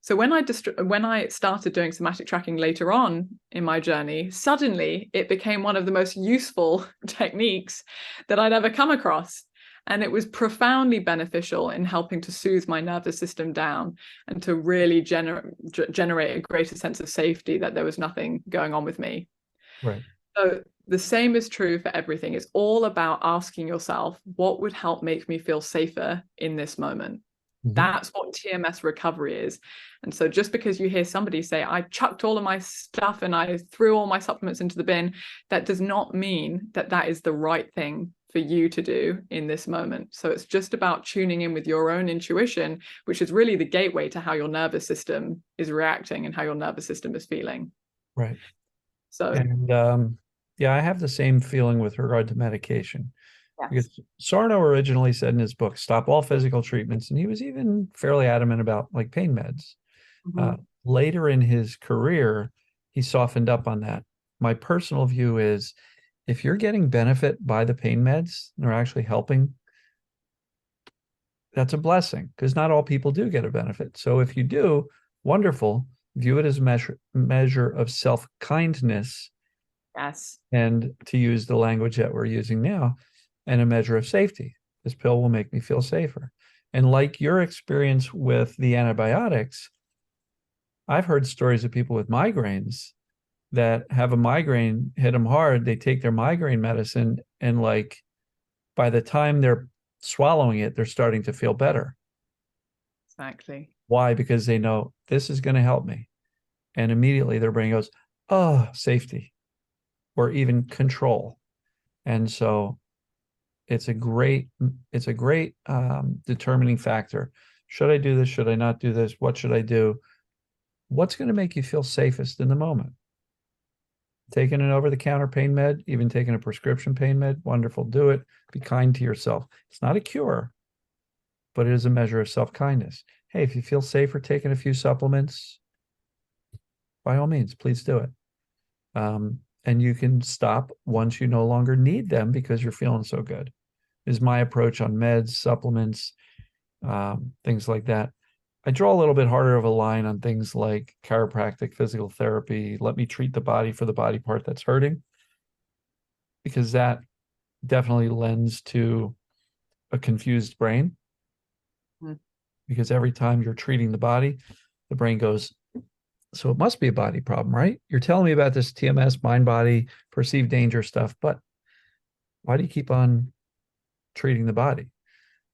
So when I started doing somatic tracking later on in my journey, suddenly it became one of the most useful techniques that I'd ever come across. And it was profoundly beneficial in helping to soothe my nervous system down and to really generate a greater sense of safety that there was nothing going on with me. Right. So the same is true for everything. It's all about asking yourself, what would help make me feel safer in this moment? That's what TMS recovery is. And so just because you hear somebody say, I chucked all of my stuff and I threw all my supplements into the bin, that does not mean that that is the right thing for you to do in this moment. So it's just about tuning in with your own intuition, which is really the gateway to how your nervous system is reacting and how your nervous system is feeling. Right. So, And yeah, I have the same feeling with regard to medication. yes. Because Sarno originally said in his book, stop all physical treatments. And he was even fairly adamant about like pain meds. Later in his career, he softened up on that. My personal view is if you're getting benefit by the pain meds, and they're actually helping, that's a blessing because not all people do get a benefit. So if you do, wonderful. View it as a measure of self-kindness. Yes. And to use the language that we're using now, and a measure of safety. This pill will make me feel safer. And like your experience with the antibiotics, I've heard stories of people with migraines that have a migraine hit them hard. They take their migraine medicine, and like by the time they're swallowing it, they're starting to feel better. Exactly. Why? Because they know this is going to help me. And immediately their brain goes, oh, safety, or even control. And so it's a great determining factor. Should I do this? Should I not do this? What should I do? What's going to make you feel safest in the moment? Taking an over-the-counter pain med, even taking a prescription pain med, wonderful. Do it. Be kind to yourself. It's not a cure, but it is a measure of self-kindness. Hey, if you feel safer taking a few supplements, by all means, please do it. And you can stop once you no longer need them because you're feeling so good, is my approach on meds, supplements, things like that. I draw a little bit harder of a line on things like chiropractic, physical therapy. Let me treat the body for the body part that's hurting, because that definitely lends to a confused brain. Because every time you're treating the body, the brain goes, so it must be a body problem, right? You're telling me about this TMS, mind, body, perceived danger stuff, but why do you keep on treating the body?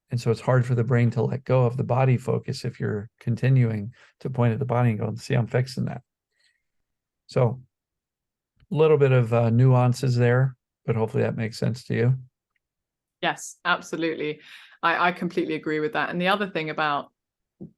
And so it's hard for the brain to let go of the body focus if you're continuing to point at the body and go, see, I'm fixing that. So a little bit of nuances there, but hopefully that makes sense to you. Yes, absolutely. I completely agree with that. And the other thing about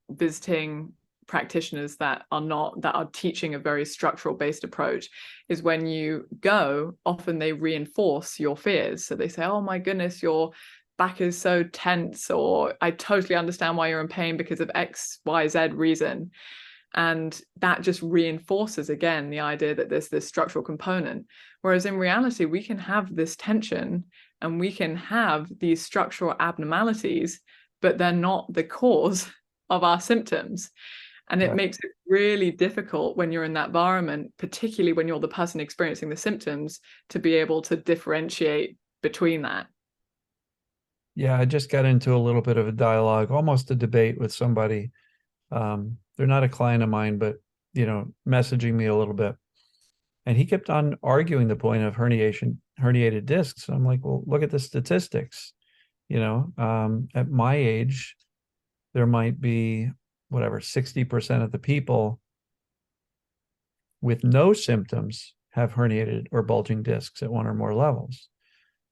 visiting practitioners that are teaching a very structural based approach is when you go, often they reinforce your fears. So they say, oh my goodness, your back is so tense, or I totally understand why you're in pain because of X, Y, Z reason. And that just reinforces again the idea that there's this structural component. Whereas in reality, we can have this tension and we can have these structural abnormalities, but they're not the cause of our symptoms. And it makes it really difficult when you're in that environment, particularly when you're the person experiencing the symptoms, to be able to differentiate between that. Yeah, I just got into a little bit of a dialogue, almost a debate with somebody. They're not a client of mine, but, messaging me a little bit. And he kept on arguing the point of herniated discs. I'm like, well, look at the statistics. At my age, there might be, 60% of the people with no symptoms have herniated or bulging discs at one or more levels.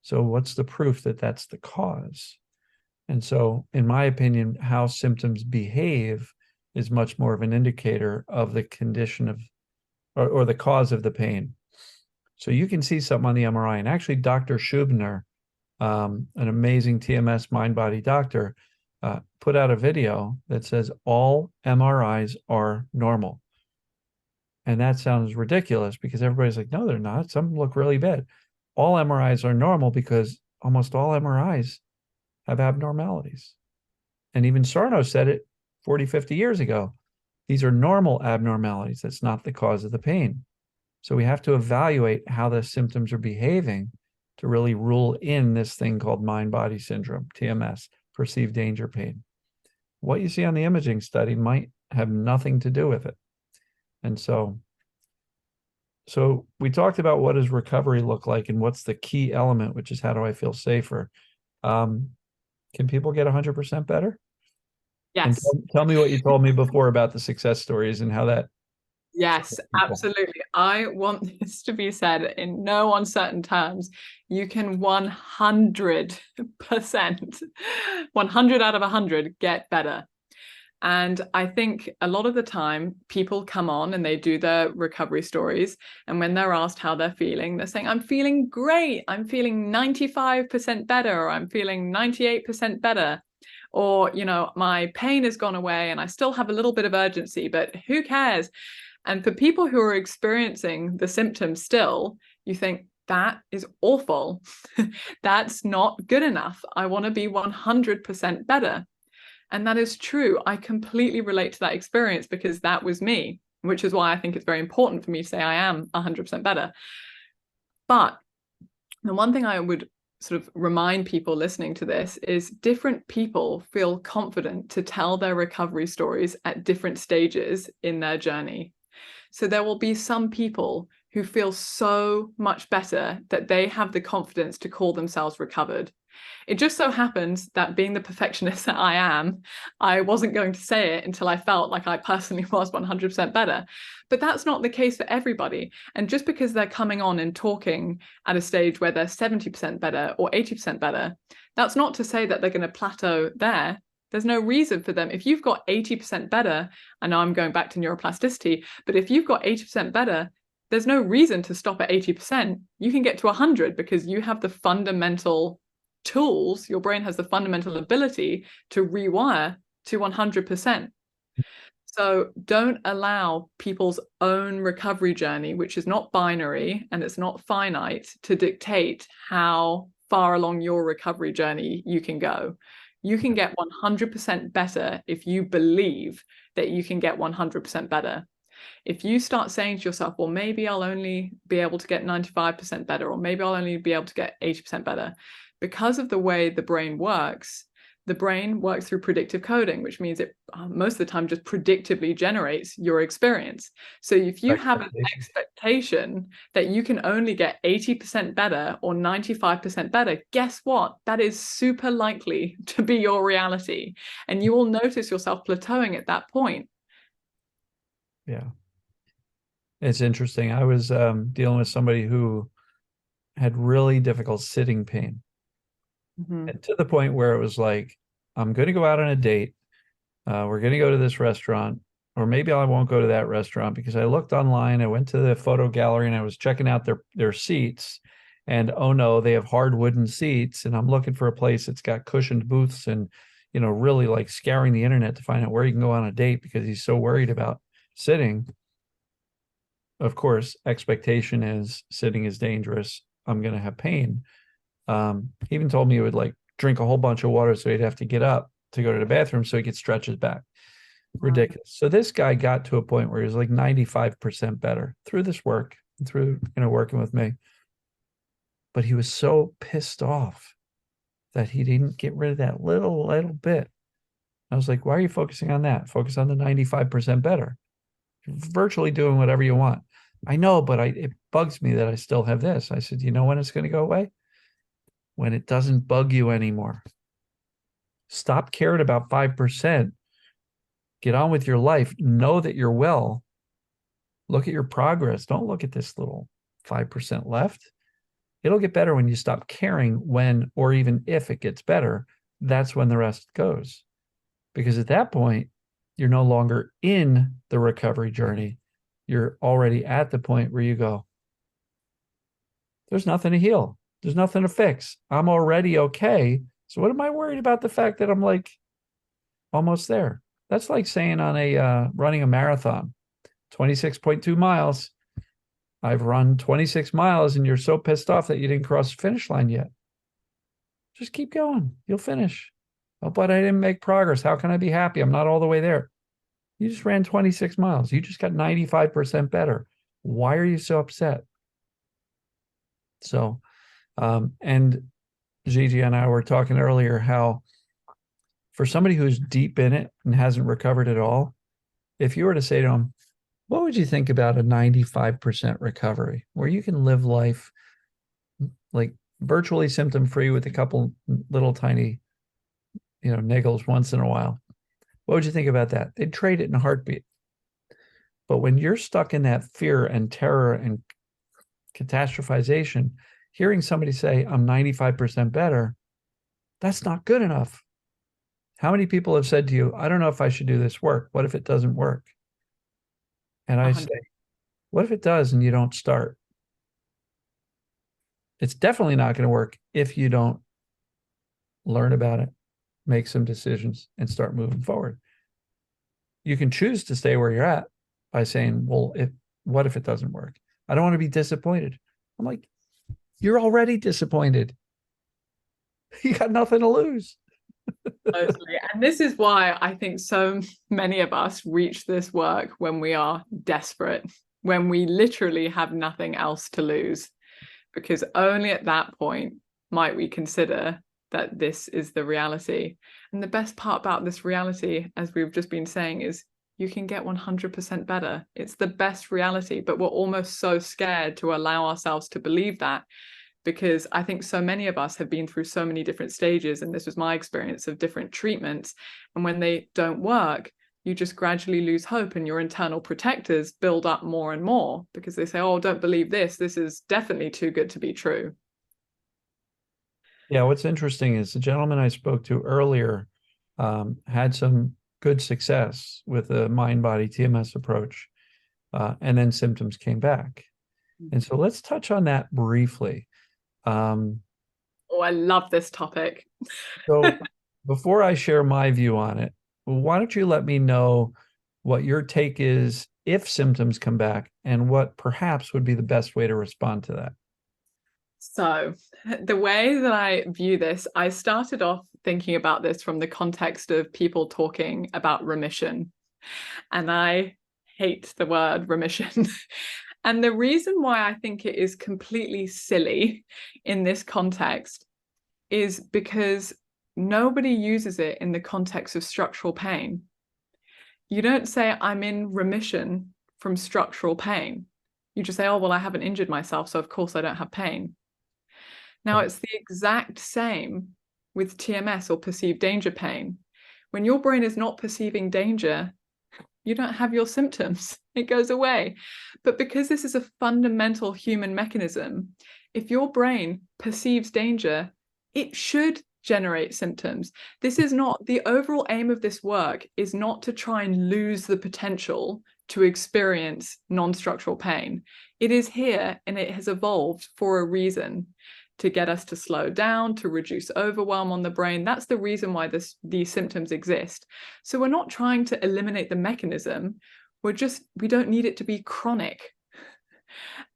So what's the proof that that's the cause? And so, in my opinion, how symptoms behave is much more of an indicator of the condition of, or the cause of the pain. So you can see something on the MRI. And actually, Dr. Schubner, an amazing TMS mind-body doctor, put out a video that says all MRIs are normal. And that sounds ridiculous because everybody's like, no, they're not. Some look really bad. All MRIs are normal because almost all MRIs have abnormalities. And even Sarno said it 40, 50 years ago. These are normal abnormalities. That's not the cause of the pain. So we have to evaluate how the symptoms are behaving to really rule in this thing called mind-body syndrome, TMS, perceived danger pain. What you see on the imaging study might have nothing to do with it. And so we talked about what does recovery look like and what's the key element, which is how do I feel safer? Can people get 100% better? And Yes. tell me what you told me before about the success stories and how that. Yes, absolutely. I want this to be said in no uncertain terms. You can 100%, 100 out of 100 get better. And I think a lot of the time people come on and they do their recovery stories. And when they're asked how they're feeling, they're saying, I'm feeling great. I'm feeling 95% better, or I'm feeling 98% better. Or, you know, my pain has gone away and I still have a little bit of urgency, but who cares? And for people who are experiencing the symptoms still, you think, that is awful. That's not good enough. I want to be 100% better. And that is true. I completely relate to that experience because that was me, which is why I think it's very important for me to say I am 100% better. But the one thing I would sort of remind people listening to this is different people feel confident to tell their recovery stories at different stages in their journey. So there will be some people who feel so much better that they have the confidence to call themselves recovered. It just so happens that being the perfectionist that I am, I wasn't going to say it until I felt like I personally was 100% better. But that's not the case for everybody. And just because they're coming on and talking at a stage where they're 70% better or 80% better, that's not to say that they're going to plateau there. There's no reason for them. If you've got 80% better, I know I'm going back to neuroplasticity, but if you've got 80% better, there's no reason to stop at 80%. You can get to 100 because you have the fundamental tools. Your brain has the fundamental ability to rewire to 100%. So don't allow people's own recovery journey, which is not binary and it's not finite, to dictate how far along your recovery journey you can go. You can get 100% better if you believe that you can get 100% better. If you start saying to yourself, well, maybe I'll only be able to get 95% better, or maybe I'll only be able to get 80% better, because of the way the brain works through predictive coding, which means it most of the time just predictively generates your experience. So if you have an expectation that you can only get 80% better or 95% better, guess what? That is super likely to be your reality. And you will notice yourself plateauing at that point. Yeah. It's interesting. I was dealing with somebody who had really difficult sitting pain. And to the point where it was like, I'm going to go out on a date. We're going to go to this restaurant, or maybe I won't go to that restaurant because I looked online. I went to the photo gallery and I was checking out their seats. And oh no, they have hard wooden seats. And I'm looking for a place that's got cushioned booths and, you know, really like scouring the internet to find out where you can go on a date because he's so worried about sitting. Of course, expectation is sitting is dangerous. I'm going to have pain. He even told me he would like drink a whole bunch of water so he'd have to get up to go to the bathroom so he could stretch his back. Ridiculous. So this guy got to a point where he was like 95% better through this work, through, you know, working with me. But he was so pissed off that he didn't get rid of that little bit. I was like, why are you focusing on that? Focus on the 95% better. You're virtually doing whatever you want. I know, but it bugs me that I still have this. I said, you know when it's going to go away? When it doesn't bug you anymore. Stop caring about 5%. Get on with your life. Know that you're well. Look at your progress. Don't look at this little 5% left. It'll get better when you stop caring when, or even if it gets better. That's when the rest goes. Because at that point, you're no longer in the recovery journey. You're already at the point where you go, there's nothing to heal. There's nothing to fix. I'm already okay. So what am I worried about the fact that I'm like almost there? That's like saying on a running a marathon, 26.2 miles. I've run 26 miles and you're so pissed off that you didn't cross the finish line yet. Just keep going. You'll finish. Oh, but I didn't make progress. How can I be happy? I'm not all the way there. You just ran 26 miles. You just got 95% better. Why are you so upset? So And Gigi and I were talking earlier how for somebody who's deep in it and hasn't recovered at all, if you were to say to them, what would you think about a 95% recovery where you can live life like virtually symptom free with a couple little tiny, niggles once in a while? What would you think about that? They'd trade it in a heartbeat. But when you're stuck in that fear and terror and catastrophization, hearing somebody say, I'm 95% better, that's not good enough. How many people have said to you, I don't know if I should do this work. What if it doesn't work? And I say, what if it does and you don't start? It's definitely not going to work if you don't learn about it, make some decisions, and start moving forward. You can choose to stay where you're at by saying, well, what if it doesn't work? I don't want to be disappointed. I'm like, you're already disappointed. You got nothing to lose. Totally. And this is why I think so many of us reach this work when we are desperate, when we literally have nothing else to lose, because only at that point might we consider that this is the reality. And the best part about this reality, as we've just been saying, is you can get 100% better. It's the best reality, but we're almost so scared to allow ourselves to believe that, because I think so many of us have been through so many different stages, and this was my experience of different treatments. And when they don't work, you just gradually lose hope, and your internal protectors build up more and more because they say, oh, don't believe this. This is definitely too good to be true. Yeah, what's interesting is the gentleman I spoke to earlier had some good success with the mind-body TMS approach, and then symptoms came back. And so let's touch on that briefly. Oh, I love this topic. So before I share my view on it, why don't you let me know what your take is if symptoms come back and what perhaps would be the best way to respond to that? So the way that I view this, I started off thinking about this from the context of people talking about remission. And I hate the word remission. And the reason why I think it is completely silly in this context is because nobody uses it in the context of structural pain. You don't say, I'm in remission from structural pain. You just say, oh, well, I haven't injured myself, so of course I don't have pain. Now, it's the exact same with TMS or perceived danger pain. When your brain is not perceiving danger, you don't have your symptoms. It goes away. But because this is a fundamental human mechanism, if your brain perceives danger, it should generate symptoms. This is not, the overall aim of this work is not to try and lose the potential to experience non-structural pain. It is here and it has evolved for a reason, to get us to slow down, to reduce overwhelm on the brain. That's the reason why these symptoms exist. So we're not trying to eliminate the mechanism. We don't need it to be chronic.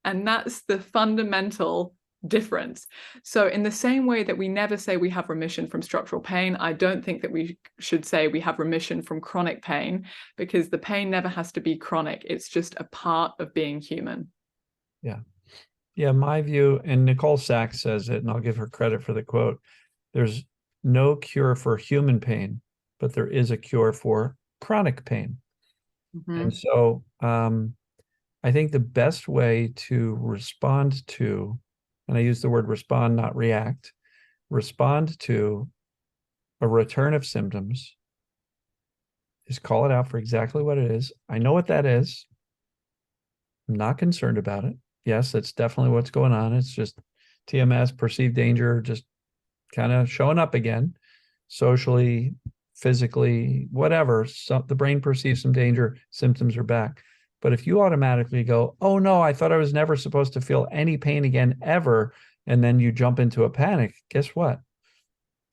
And that's the fundamental difference. So in the same way that we never say we have remission from structural pain, I don't think that we should say we have remission from chronic pain, because the pain never has to be chronic. It's just a part of being human. Yeah. Yeah, my view, and Nicole Sachs says it, and I'll give her credit for the quote, there's no cure for human pain, but there is a cure for chronic pain. Mm-hmm. And so I think the best way to respond to, and I use the word respond, not react, respond to a return of symptoms is call it out for exactly what it is. I know what that is. I'm not concerned about it. Yes, that's definitely what's going on. It's just TMS, perceived danger, just kind of showing up again, socially, physically, whatever. So the brain perceives some danger, symptoms are back. But if you automatically go, oh no, I thought I was never supposed to feel any pain again ever, and then you jump into a panic, guess what?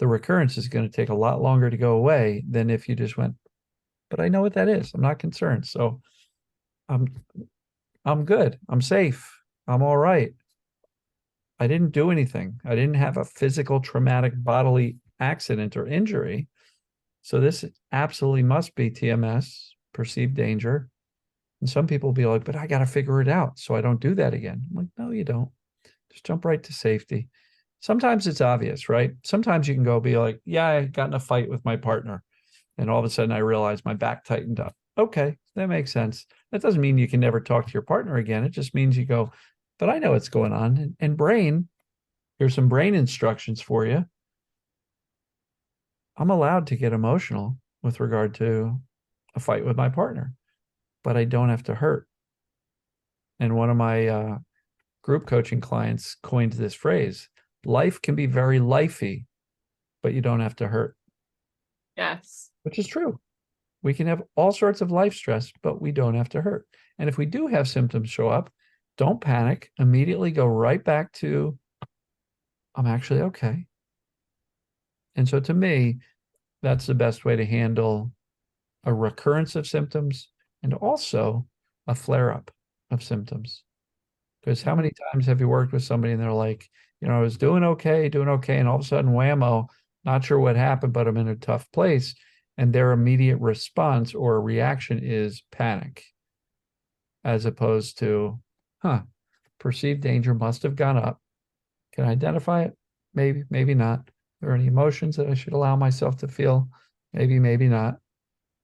The recurrence is going to take a lot longer to go away than if you just went, but I know what that is. I'm not concerned. So I'm good. I'm safe. I'm all right. I didn't do anything. I didn't have a physical traumatic bodily accident or injury. So this absolutely must be TMS, perceived danger. And some people will be like, but I got to figure it out so I don't do that again. I'm like, no, you don't. Just jump right to safety. Sometimes it's obvious, right? Sometimes you can go be like, yeah, I got in a fight with my partner. And all of a sudden I realized my back tightened up. Okay, that makes sense. That doesn't mean you can never talk to your partner again. It just means you go, but I know what's going on. And brain, here's some brain instructions for you. I'm allowed to get emotional with regard to a fight with my partner, but I don't have to hurt. And one of my group coaching clients coined this phrase: life can be very lifey, but you don't have to hurt. Yes. Which is true. We can have all sorts of life stress, but we don't have to hurt. And if we do have symptoms show up, don't panic. Immediately go right back to, I'm actually okay. And so to me, that's the best way to handle a recurrence of symptoms and also a flare up of symptoms. Because how many times have you worked with somebody and they're like, I was doing okay, and all of a sudden, whammo, not sure what happened, but I'm in a tough place. And their immediate response or reaction is panic, as opposed to, perceived danger must have gone up. Can I identify it? Maybe, maybe not. Are there any emotions that I should allow myself to feel? Maybe, maybe not.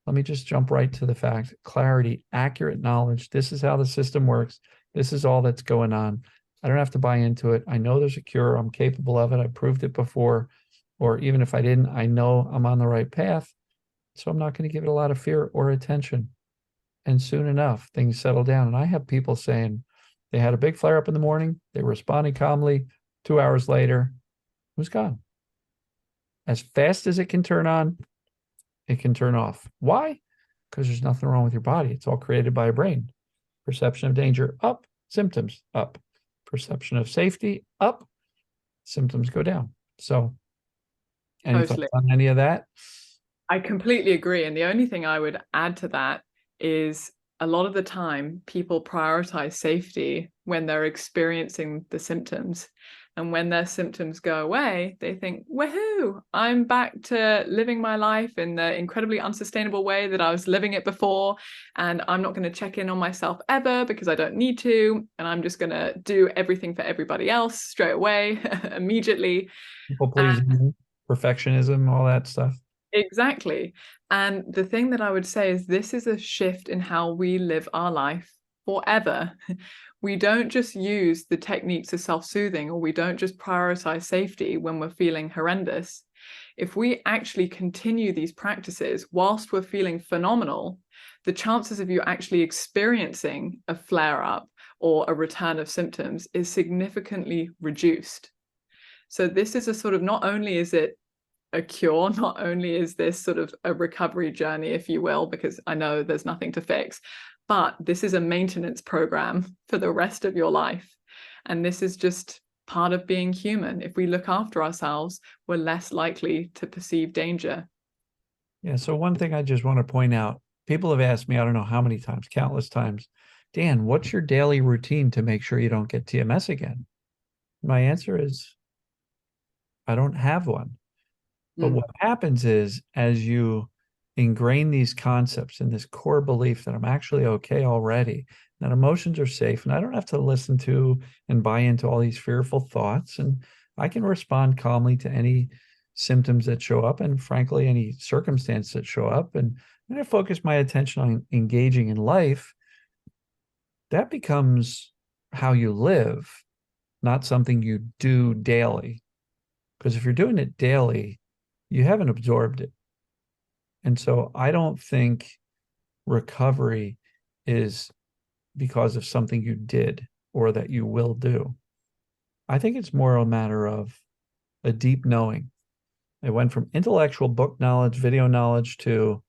Let me just jump right to the fact: clarity, accurate knowledge. This is how the system works. This is all that's going on. I don't have to buy into it. I know there's a cure. I'm capable of it. I proved it before. Or even if I didn't, I know I'm on the right path. So I'm not going to give it a lot of fear or attention. And soon enough, things settle down. And I have people saying they had a big flare up in the morning. They were responding calmly. 2 hours later, it was gone. As fast as it can turn on, it can turn off. Why? Because there's nothing wrong with your body. It's all created by a brain. Perception of danger up, symptoms up. Perception of safety up, symptoms go down. So any thoughts on any of that? I completely agree. And the only thing I would add to that is a lot of the time people prioritize safety when they're experiencing the symptoms. And when their symptoms go away, they think, woohoo, I'm back to living my life in the incredibly unsustainable way that I was living it before. And I'm not going to check in on myself ever because I don't need to. And I'm just going to do everything for everybody else straight away, immediately. People pleasing, perfectionism, all that stuff. Exactly. And the thing that I would say is this is a shift in how we live our life forever. We don't just use the techniques of self-soothing, or we don't just prioritize safety when we're feeling horrendous. If we actually continue these practices whilst we're feeling phenomenal, the chances of you actually experiencing a flare-up or a return of symptoms is significantly reduced. So this is a sort of, not only is it a cure, not only is this sort of a recovery journey, if you will, because I know there's nothing to fix, but this is a maintenance program for the rest of your life. And this is just part of being human. If we look after ourselves, we're less likely to perceive danger. Yeah. So one thing I just want to point out, people have asked me, I don't know how many times, countless times, Dan, what's your daily routine to make sure you don't get TMS again? My answer is, I don't have one. But what happens is, as you ingrain these concepts and this core belief that I'm actually okay already, that emotions are safe, and I don't have to listen to and buy into all these fearful thoughts, and I can respond calmly to any symptoms that show up, and frankly, any circumstance that show up, and I'm going to focus my attention on engaging in life. That becomes how you live, not something you do daily. Because if you're doing it daily, you haven't absorbed it. And so I don't think recovery is because of something you did or that you will do. I think it's more a matter of a deep knowing. It went from intellectual book knowledge, video knowledge to,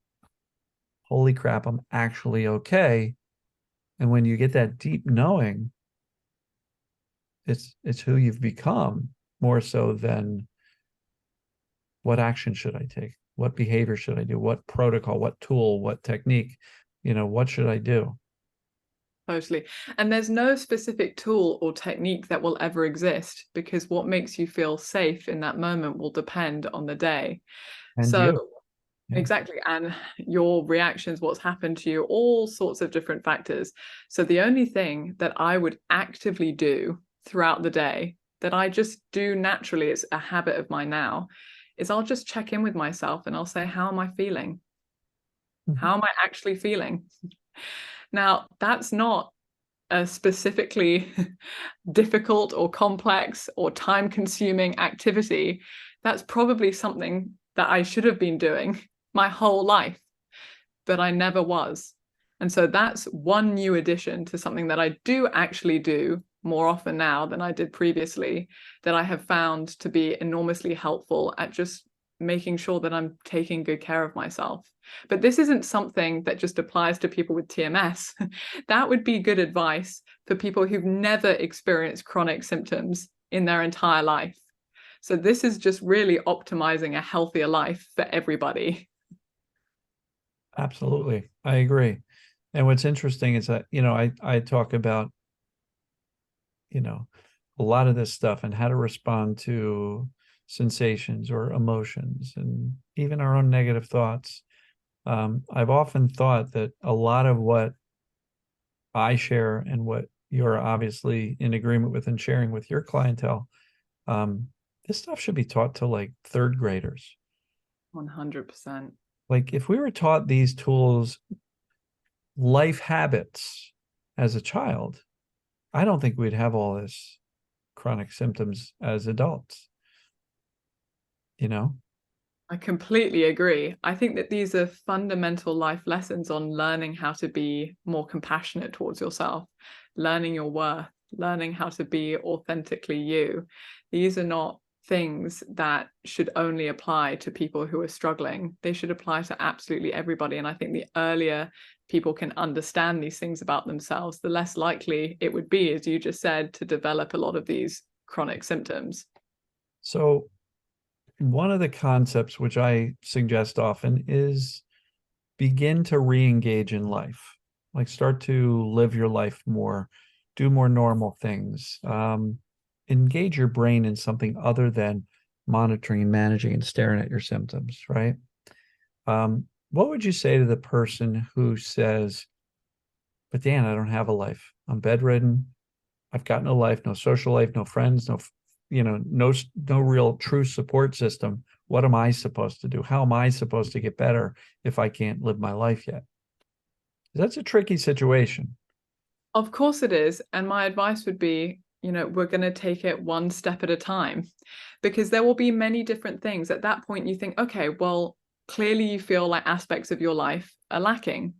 holy crap, I'm actually okay. And when you get that deep knowing, it's who you've become more so than what action should I take? What behavior should I do? What protocol, what tool, what technique, what should I do? Totally. And there's no specific tool or technique that will ever exist, because what makes you feel safe in that moment will depend on the day. And so you. Yeah. Exactly. And your reactions, what's happened to you, all sorts of different factors. So the only thing that I would actively do throughout the day that I just do naturally, it's a habit of mine now, is I'll just check in with myself and I'll say, how am I feeling? How am I actually feeling? Now, that's not a specifically difficult or complex or time-consuming activity. That's probably something that I should have been doing my whole life, but I never was. And so that's one new addition to something that I do actually do more often now than I did previously, that I have found to be enormously helpful at just making sure that I'm taking good care of myself. But this isn't something that just applies to people with TMS. That would be good advice for people who've never experienced chronic symptoms in their entire life. So this is just really optimizing a healthier life for everybody. Absolutely. I agree. And what's interesting is that, I talk about, a lot of this stuff and how to respond to sensations or emotions and even our own negative thoughts. I've often thought that a lot of what I share and what you're obviously in agreement with and sharing with your clientele, this stuff should be taught to like third graders. 100%. Like if we were taught these tools, life habits as a child, I don't think we'd have all this chronic symptoms as adults. I completely agree. I think that these are fundamental life lessons on learning how to be more compassionate towards yourself, learning your worth, learning how to be authentically you. These are not things that should only apply to people who are struggling. They should apply to absolutely everybody. And I think the earlier people can understand these things about themselves, the less likely it would be, as you just said, to develop a lot of these chronic symptoms. So one of the concepts which I suggest often is begin to re-engage in life, like start to live your life more, do more normal things, engage your brain in something other than monitoring and managing and staring at your symptoms, right? What would you say to the person who says, but Dan, I don't have a life. I'm bedridden. I've got no life, no social life, no friends, no real true support system. What am I supposed to do? How am I supposed to get better if I can't live my life yet? That's a tricky situation. Of course it is. And my advice would be, we're going to take it one step at a time, because there will be many different things. At that point, you think, okay, well, clearly you feel like aspects of your life are lacking.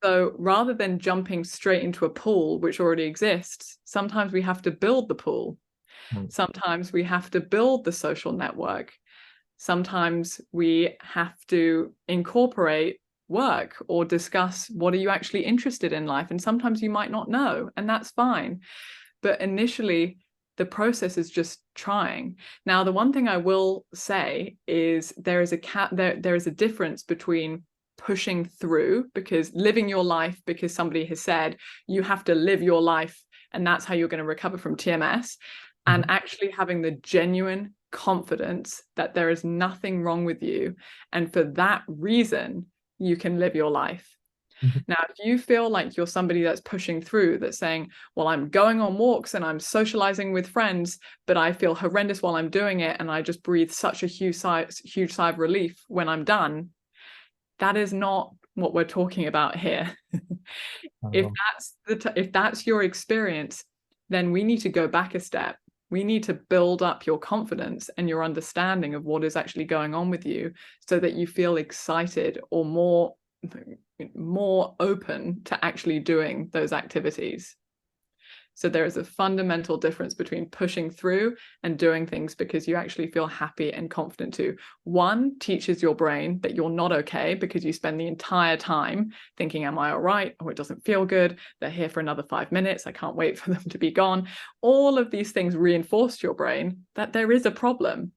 So rather than jumping straight into a pool which already exists, sometimes we have to build the pool. Sometimes we have to build the social network. Sometimes we have to incorporate work or discuss what are you actually interested in life. And sometimes you might not know, and that's fine. But initially, the process is just trying. Now, the one thing I will say is there is a difference between pushing through, because living your life because somebody has said you have to live your life and that's how you're going to recover from TMS, and actually having the genuine confidence that there is nothing wrong with you, and for that reason you can live your life. Now, if you feel like you're somebody that's pushing through, that's saying, well, I'm going on walks and I'm socializing with friends, but I feel horrendous while I'm doing it, and I just breathe such a huge sigh of relief when I'm done, that is not what we're talking about here. If that's your experience, then we need to go back a step. We need to build up your confidence and your understanding of what is actually going on with you, so that you feel excited or more open to actually doing those activities. So there is a fundamental difference between pushing through and doing things because you actually feel happy and confident to. One teaches your brain that you're not okay because you spend the entire time thinking, am I all right? Oh, it doesn't feel good. They're here for another 5 minutes. I can't wait for them to be gone. All of these things reinforce to your brain that there is a problem.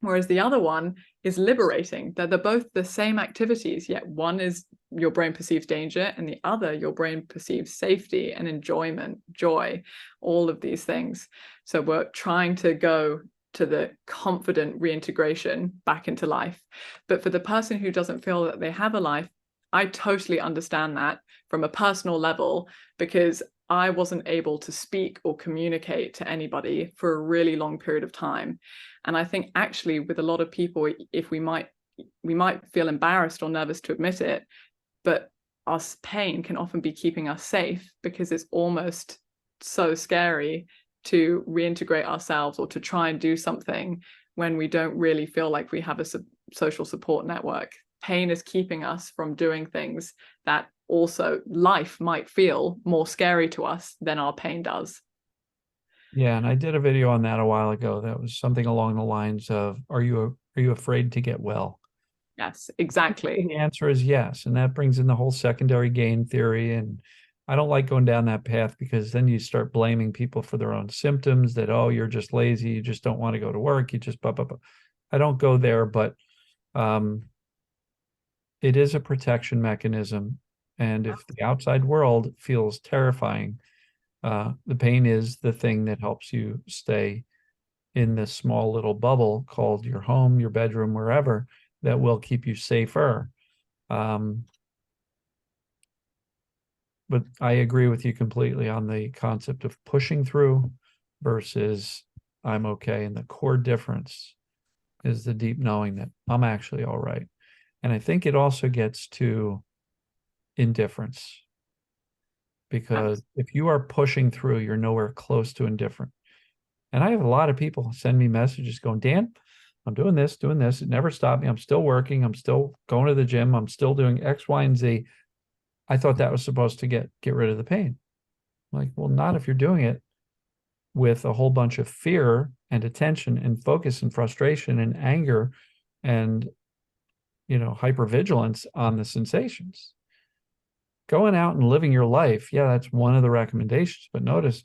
Whereas the other one is liberating, that they're both the same activities, yet one is your brain perceives danger and the other your brain perceives safety and enjoyment, joy, all of these things. So we're trying to go to the confident reintegration back into life. But for the person who doesn't feel that they have a life, I totally understand that from a personal level, because I wasn't able to speak or communicate to anybody for a really long period of time. And I think actually with a lot of people, if we might feel embarrassed or nervous to admit it, but our pain can often be keeping us safe, because it's almost so scary to reintegrate ourselves or to try and do something when we don't really feel like we have a social support network. Pain is keeping us from doing things that also life might feel more scary to us than our pain does. Yeah, and I did a video on that a while ago. That was something along the lines of, are you afraid to get well? Yes, exactly. The answer is yes. And that brings in the whole secondary gain theory. And I don't like going down that path, because then you start blaming people for their own symptoms, that, oh, you're just lazy, you just don't want to go to work, you just blah, blah, blah. I don't go there, but it is a protection mechanism. And if the outside world feels terrifying, the pain is the thing that helps you stay in this small little bubble called your home, your bedroom, wherever, that will keep you safer. But I agree with you completely on the concept of pushing through versus I'm okay. And the core difference is the deep knowing that I'm actually all right. And I think it also gets to indifference, because if you are pushing through, you're nowhere close to indifferent. And I have a lot of people send me messages going, Dan, I'm doing this. It never stopped me. I'm still working. I'm still going to the gym. I'm still doing X, Y, and Z. I thought that was supposed to get rid of the pain. I'm like, well, not if you're doing it with a whole bunch of fear and attention and focus and frustration and anger and, hypervigilance on the sensations. Going out and living your life, yeah, that's one of the recommendations. But notice,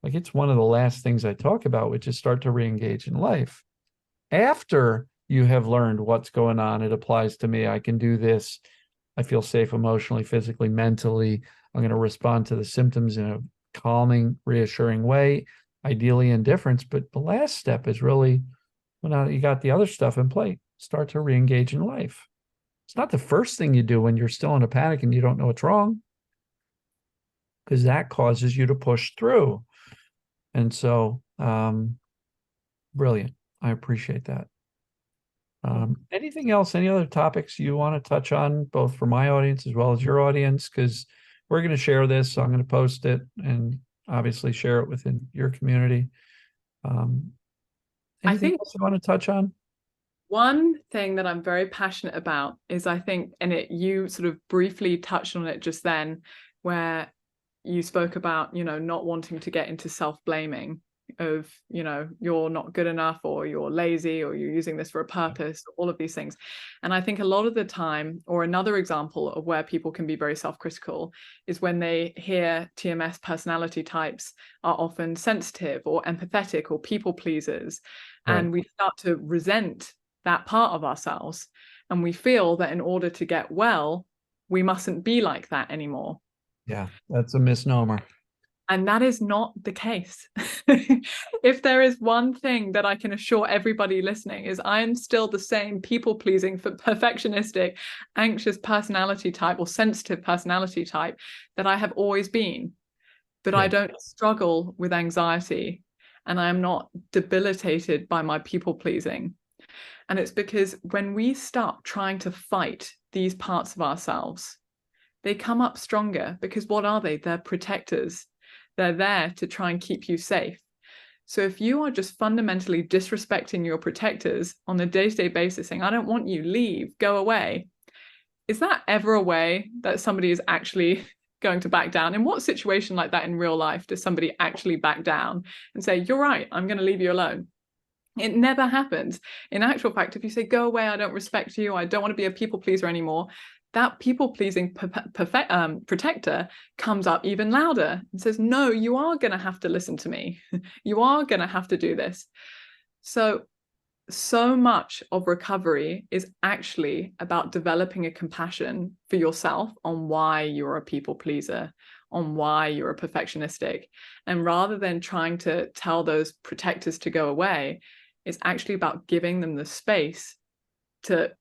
like, it's one of the last things I talk about, which is start to re-engage in life. After you have learned what's going on, it applies to me. I can do this. I feel safe emotionally, physically, mentally. I'm going to respond to the symptoms in a calming, reassuring way, ideally indifference. But the last step is really, well, now that you got the other stuff in play, start to re-engage in life. It's not the first thing you do when you're still in a panic and you don't know what's wrong, because that causes you to push through. And so, brilliant. I appreciate that. Anything else, any other topics you want to touch on, both for my audience as well as your audience? Because we're going to share this, so I'm going to post it and obviously share it within your community. Anything else you want to touch on? One thing that I'm very passionate about is, I think, and you sort of briefly touched on it just then, where you spoke about, not wanting to get into self-blaming of, you're not good enough, or you're lazy, or you're using this for a purpose, all of these things. And I think a lot of the time, or another example of where people can be very self-critical, is when they hear TMS personality types are often sensitive or empathetic or people pleasers. Right. And we start to resent that part of ourselves, and we feel that in order to get well, we mustn't be like that anymore. Yeah, that's a misnomer. And that is not the case. If there is one thing that I can assure everybody listening, is I am still the same people-pleasing, perfectionistic, anxious personality type or sensitive personality type that I have always been. But yeah. I don't struggle with anxiety, and I am not debilitated by my people-pleasing. And it's because when we start trying to fight these parts of ourselves, they come up stronger, because what are they? They're protectors. They're there to try and keep you safe. So if you are just fundamentally disrespecting your protectors on a day-to-day basis, saying, I don't want you, leave, go away, is that ever a way that somebody is actually going to back down? In what situation like that in real life does somebody actually back down and say, you're right, I'm going to leave you alone? It never happens. In actual fact, if you say, go away, I don't respect you, I don't want to be a people pleaser anymore, that people-pleasing protector comes up even louder and says, no, you are going to have to listen to me. You are going to have to do this. So much of recovery is actually about developing a compassion for yourself on why you're a people pleaser, on why you're a perfectionistic. And rather than trying to tell those protectors to go away, it's actually about giving them the space to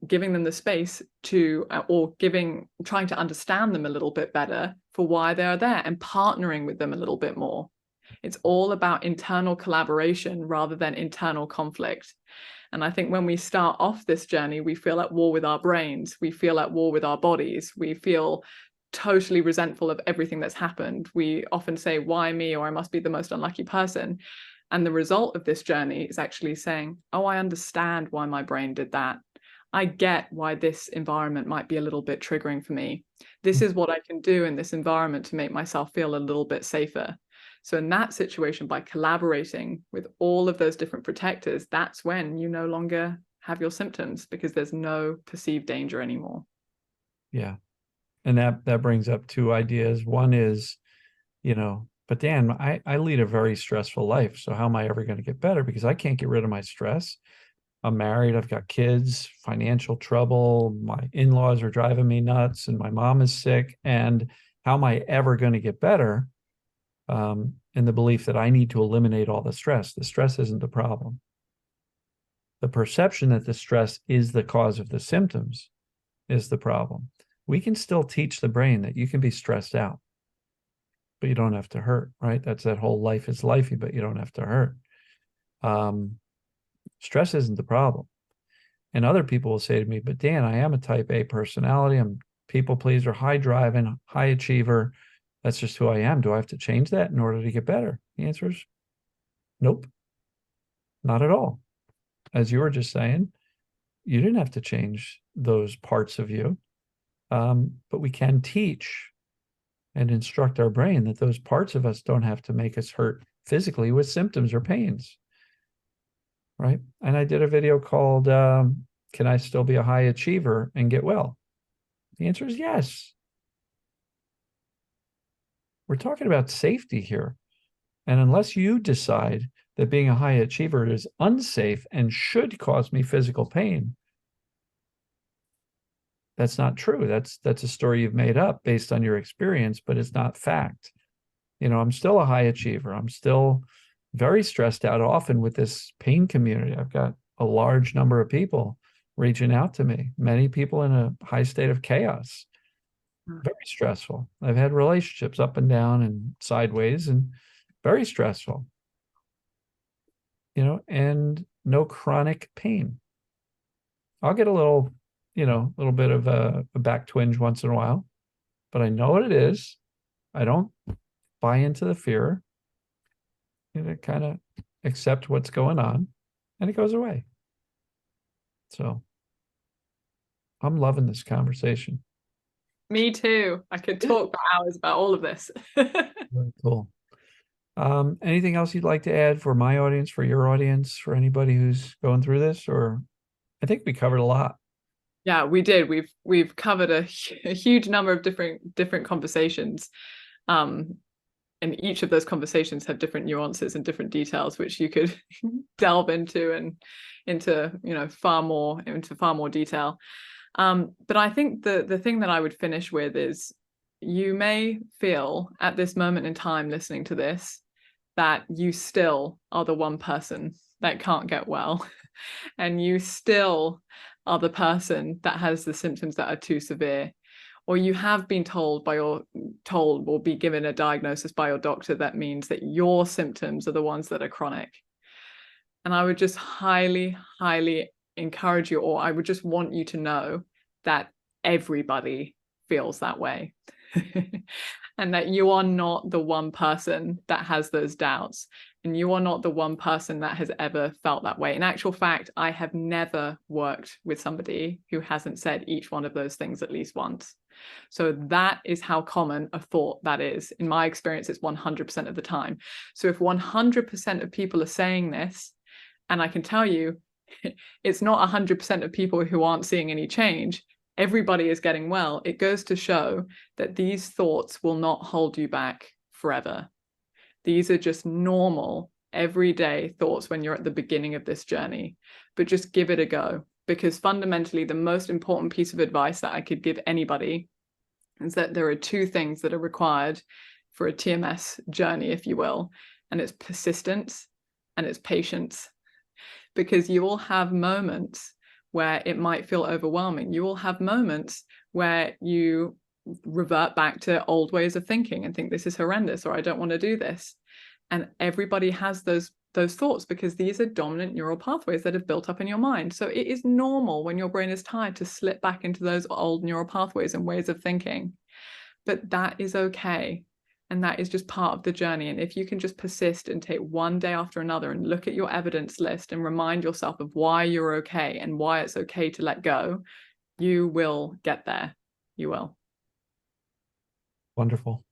giving them the space to, or trying to understand them a little bit better for why they're there, and partnering with them a little bit more. It's all about internal collaboration rather than internal conflict. And I think when we start off this journey, we feel at war with our brains, we feel at war with our bodies, we feel totally resentful of everything that's happened. We often say, why me? Or I must be the most unlucky person. And the result of this journey is actually saying, oh, I understand why my brain did that. I get why this environment might be a little bit triggering for me. This is what I can do in this environment to make myself feel a little bit safer. So in that situation, by collaborating with all of those different protectors, that's when you no longer have your symptoms, because there's no perceived danger anymore. Yeah. And that brings up two ideas. One is, but Dan, I lead a very stressful life. So how am I ever going to get better? Because I can't get rid of my stress. I'm married, I've got kids, financial trouble, my in-laws are driving me nuts, and my mom is sick. And how am I ever going to get better? In the belief that I need to eliminate all the stress. The stress isn't the problem. The perception that the stress is the cause of the symptoms is the problem. We can still teach the brain that you can be stressed out, but you don't have to hurt, right? That's that whole life is lifey, but you don't have to hurt. Stress isn't the problem. And other people will say to me, but Dan, I am a type A personality. I'm people pleaser, high driving, high achiever. That's just who I am. Do I have to change that in order to get better? The answer is nope, not at all. As you were just saying, you didn't have to change those parts of you. But we can teach and instruct our brain that those parts of us don't have to make us hurt physically with symptoms or pains. Right. And I did a video called, Can I Still Be a High Achiever and Get Well? The answer is yes. We're talking about safety here. And unless you decide that being a high achiever is unsafe and should cause me physical pain, that's not true. That's a story you've made up based on your experience, but it's not fact. I'm still a high achiever. I'm still very stressed out often with this pain community. I've got a large number of people reaching out to me, many people in a high state of chaos, very stressful. I've had relationships up and down and sideways and very stressful, and no chronic pain. I'll get a little bit of a back twinge once in a while, but I know what it is. I don't buy into the fear. Kind of accept what's going on, and it goes away. So I'm loving this conversation. Me too. I could talk for hours about all of this. Very cool. Anything else you'd like to add for my audience, for your audience, for anybody who's going through this? Or I think we covered a lot. Yeah, we did. We've covered a huge number of different conversations. And each of those conversations have different nuances and different details, which you could delve into and into far more detail. But I think the thing that I would finish with is, you may feel at this moment in time listening to this that you still are the one person that can't get well, and you still are the person that has the symptoms that are too severe. Or you have been told or be given a diagnosis by your doctor that means that your symptoms are the ones that are chronic. And I would just highly, highly encourage you, or I would just want you to know that everybody feels that way. And that you are not the one person that has those doubts. And you are not the one person that has ever felt that way. In actual fact, I have never worked with somebody who hasn't said each one of those things at least once. So that is how common a thought that is. In my experience, it's 100% of the time. So if 100% of people are saying this, and I can tell you, it's not 100% of people who aren't seeing any change, everybody is getting well, it goes to show that these thoughts will not hold you back forever. These are just normal, everyday thoughts when you're at the beginning of this journey. But just give it a go, because fundamentally, the most important piece of advice that I could give anybody is that there are two things that are required for a TMS journey, if you will, and it's persistence and it's patience. Because you will have moments where it might feel overwhelming. You will have moments where you revert back to old ways of thinking and think this is horrendous, or I don't want to do this. And everybody has those thoughts because these are dominant neural pathways that have built up in your mind. So it is normal when your brain is tired to slip back into those old neural pathways and ways of thinking. But that is okay. And that is just part of the journey. And if you can just persist and take one day after another and look at your evidence list and remind yourself of why you're okay and why it's okay to let go, you will get there. You will. Wonderful.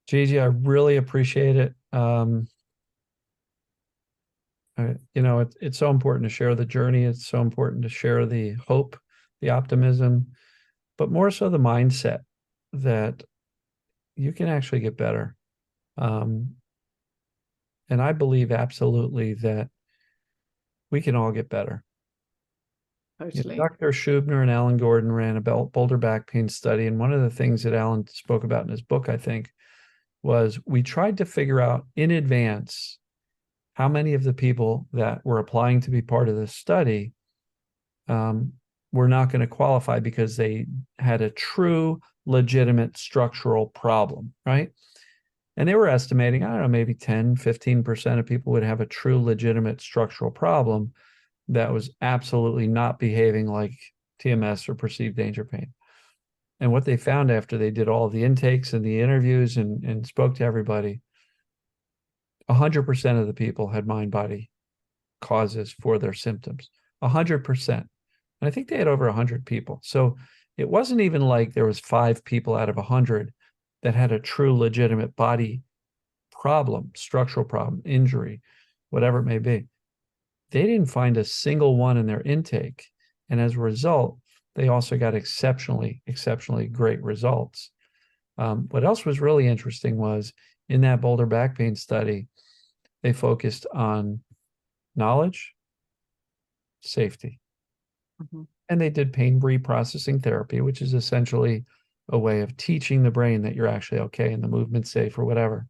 Gigi, I really appreciate it. It's so important to share the journey. It's so important to share the hope, the optimism, but more so the mindset that you can actually get better. And I believe absolutely that we can all get better. Totally. Dr. Schubner and Alan Gordon ran a boulder back pain study. And one of the things that Alan spoke about in his book, I think, was we tried to figure out in advance how many of the people that were applying to be part of this study were not going to qualify because they had a true, legitimate structural problem, right? And they were estimating, I don't know, maybe 10, 15% of people would have a true, legitimate structural problem that was absolutely not behaving like TMS or perceived danger pain. And what they found after they did all the intakes and the interviews and spoke to everybody, 100% of the people had mind-body causes for their symptoms. 100%. And I think they had over 100 people. So it wasn't even like there was 5 people out of 100 that had a true legitimate body problem, structural problem, injury, whatever it may be. They didn't find a single one in their intake. And as a result, they also got exceptionally great results. What else was really interesting was in that boulder back pain study, they focused on knowledge, safety. Mm-hmm. And they did pain reprocessing therapy, which is essentially a way of teaching the brain that you're actually okay and the movement's safe or whatever.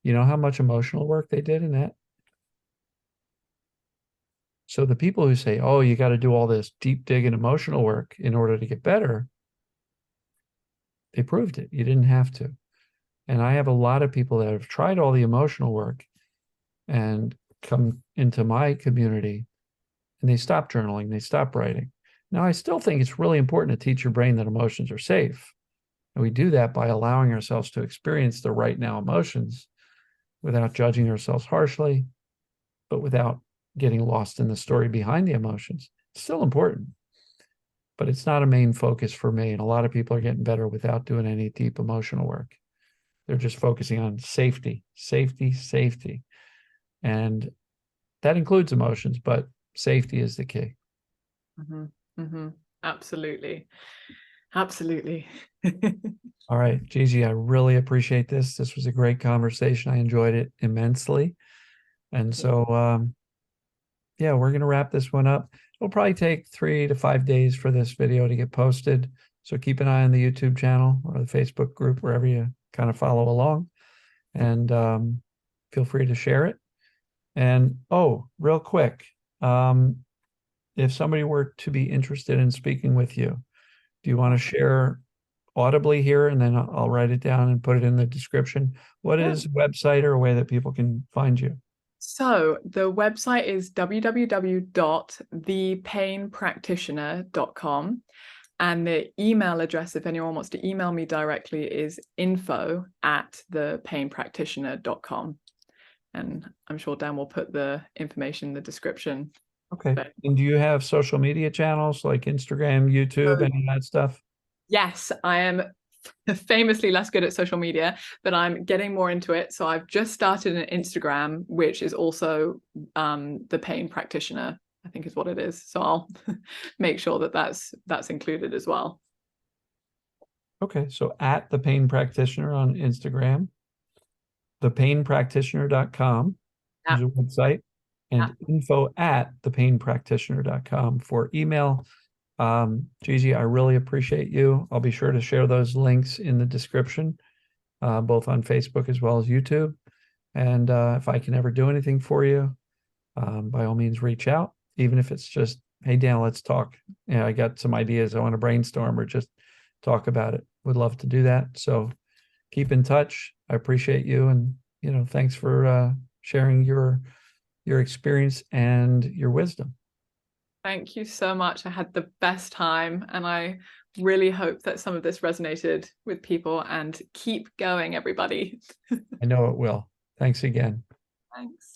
You know how much emotional work they did in that? So the people who say, oh, you got to do all this deep dig and emotional work in order to get better, they proved it. You didn't have to. And I have a lot of people that have tried all the emotional work and come into my community and they stop journaling, they stop writing. Now, I still think it's really important to teach your brain that emotions are safe. And we do that by allowing ourselves to experience the right now emotions without judging ourselves harshly, but without getting lost in the story behind the emotions. It's still important, but it's not a main focus for me. And a lot of people are getting better without doing any deep emotional work. They're just focusing on safety, safety, safety. And that includes emotions, but safety is the key. Mm-hmm. Mm-hmm. Absolutely. Absolutely. All right, Gigi, I really appreciate this. This was a great conversation. I enjoyed it immensely. And so, yeah, we're going to wrap this one up. It'll probably take 3 to 5 days for this video to get posted. So keep an eye on the YouTube channel or the Facebook group, wherever you kind of follow along. And feel free to share it. And, oh, real quick, if somebody were to be interested in speaking with you, do you want to share audibly here? And then I'll write it down and put it in the description. What is a website or a way that people can find you? So the website is www.thepainpractitioner.com. And the email address, if anyone wants to email me directly, is info@thepainpractitioner.com. And I'm sure Dan will put the information in the description. Okay. And do you have social media channels like Instagram, YouTube, any of that stuff? Yes, I am famously less good at social media, but I'm getting more into it. So I've just started an Instagram, which is also the Pain Practitioner, I think is what it is. So I'll make sure that that's included as well. Okay, so at the Pain Practitioner on Instagram, thepainpractitioner.com is a website, and info@thepainpractitioner.com for email. Gigi, I really appreciate you. I'll be sure to share those links in the description, both on Facebook as well as YouTube. And if I can ever do anything for you, by all means, reach out. even if it's just, hey, Dan, let's talk. I got some ideas. I want to brainstorm or just talk about it. Would love to do that. So keep in touch. I appreciate you. And, thanks for sharing your experience and your wisdom. Thank you so much. I had the best time, and I really hope that some of this resonated with people, and keep going, everybody. I know it will. Thanks again. Thanks.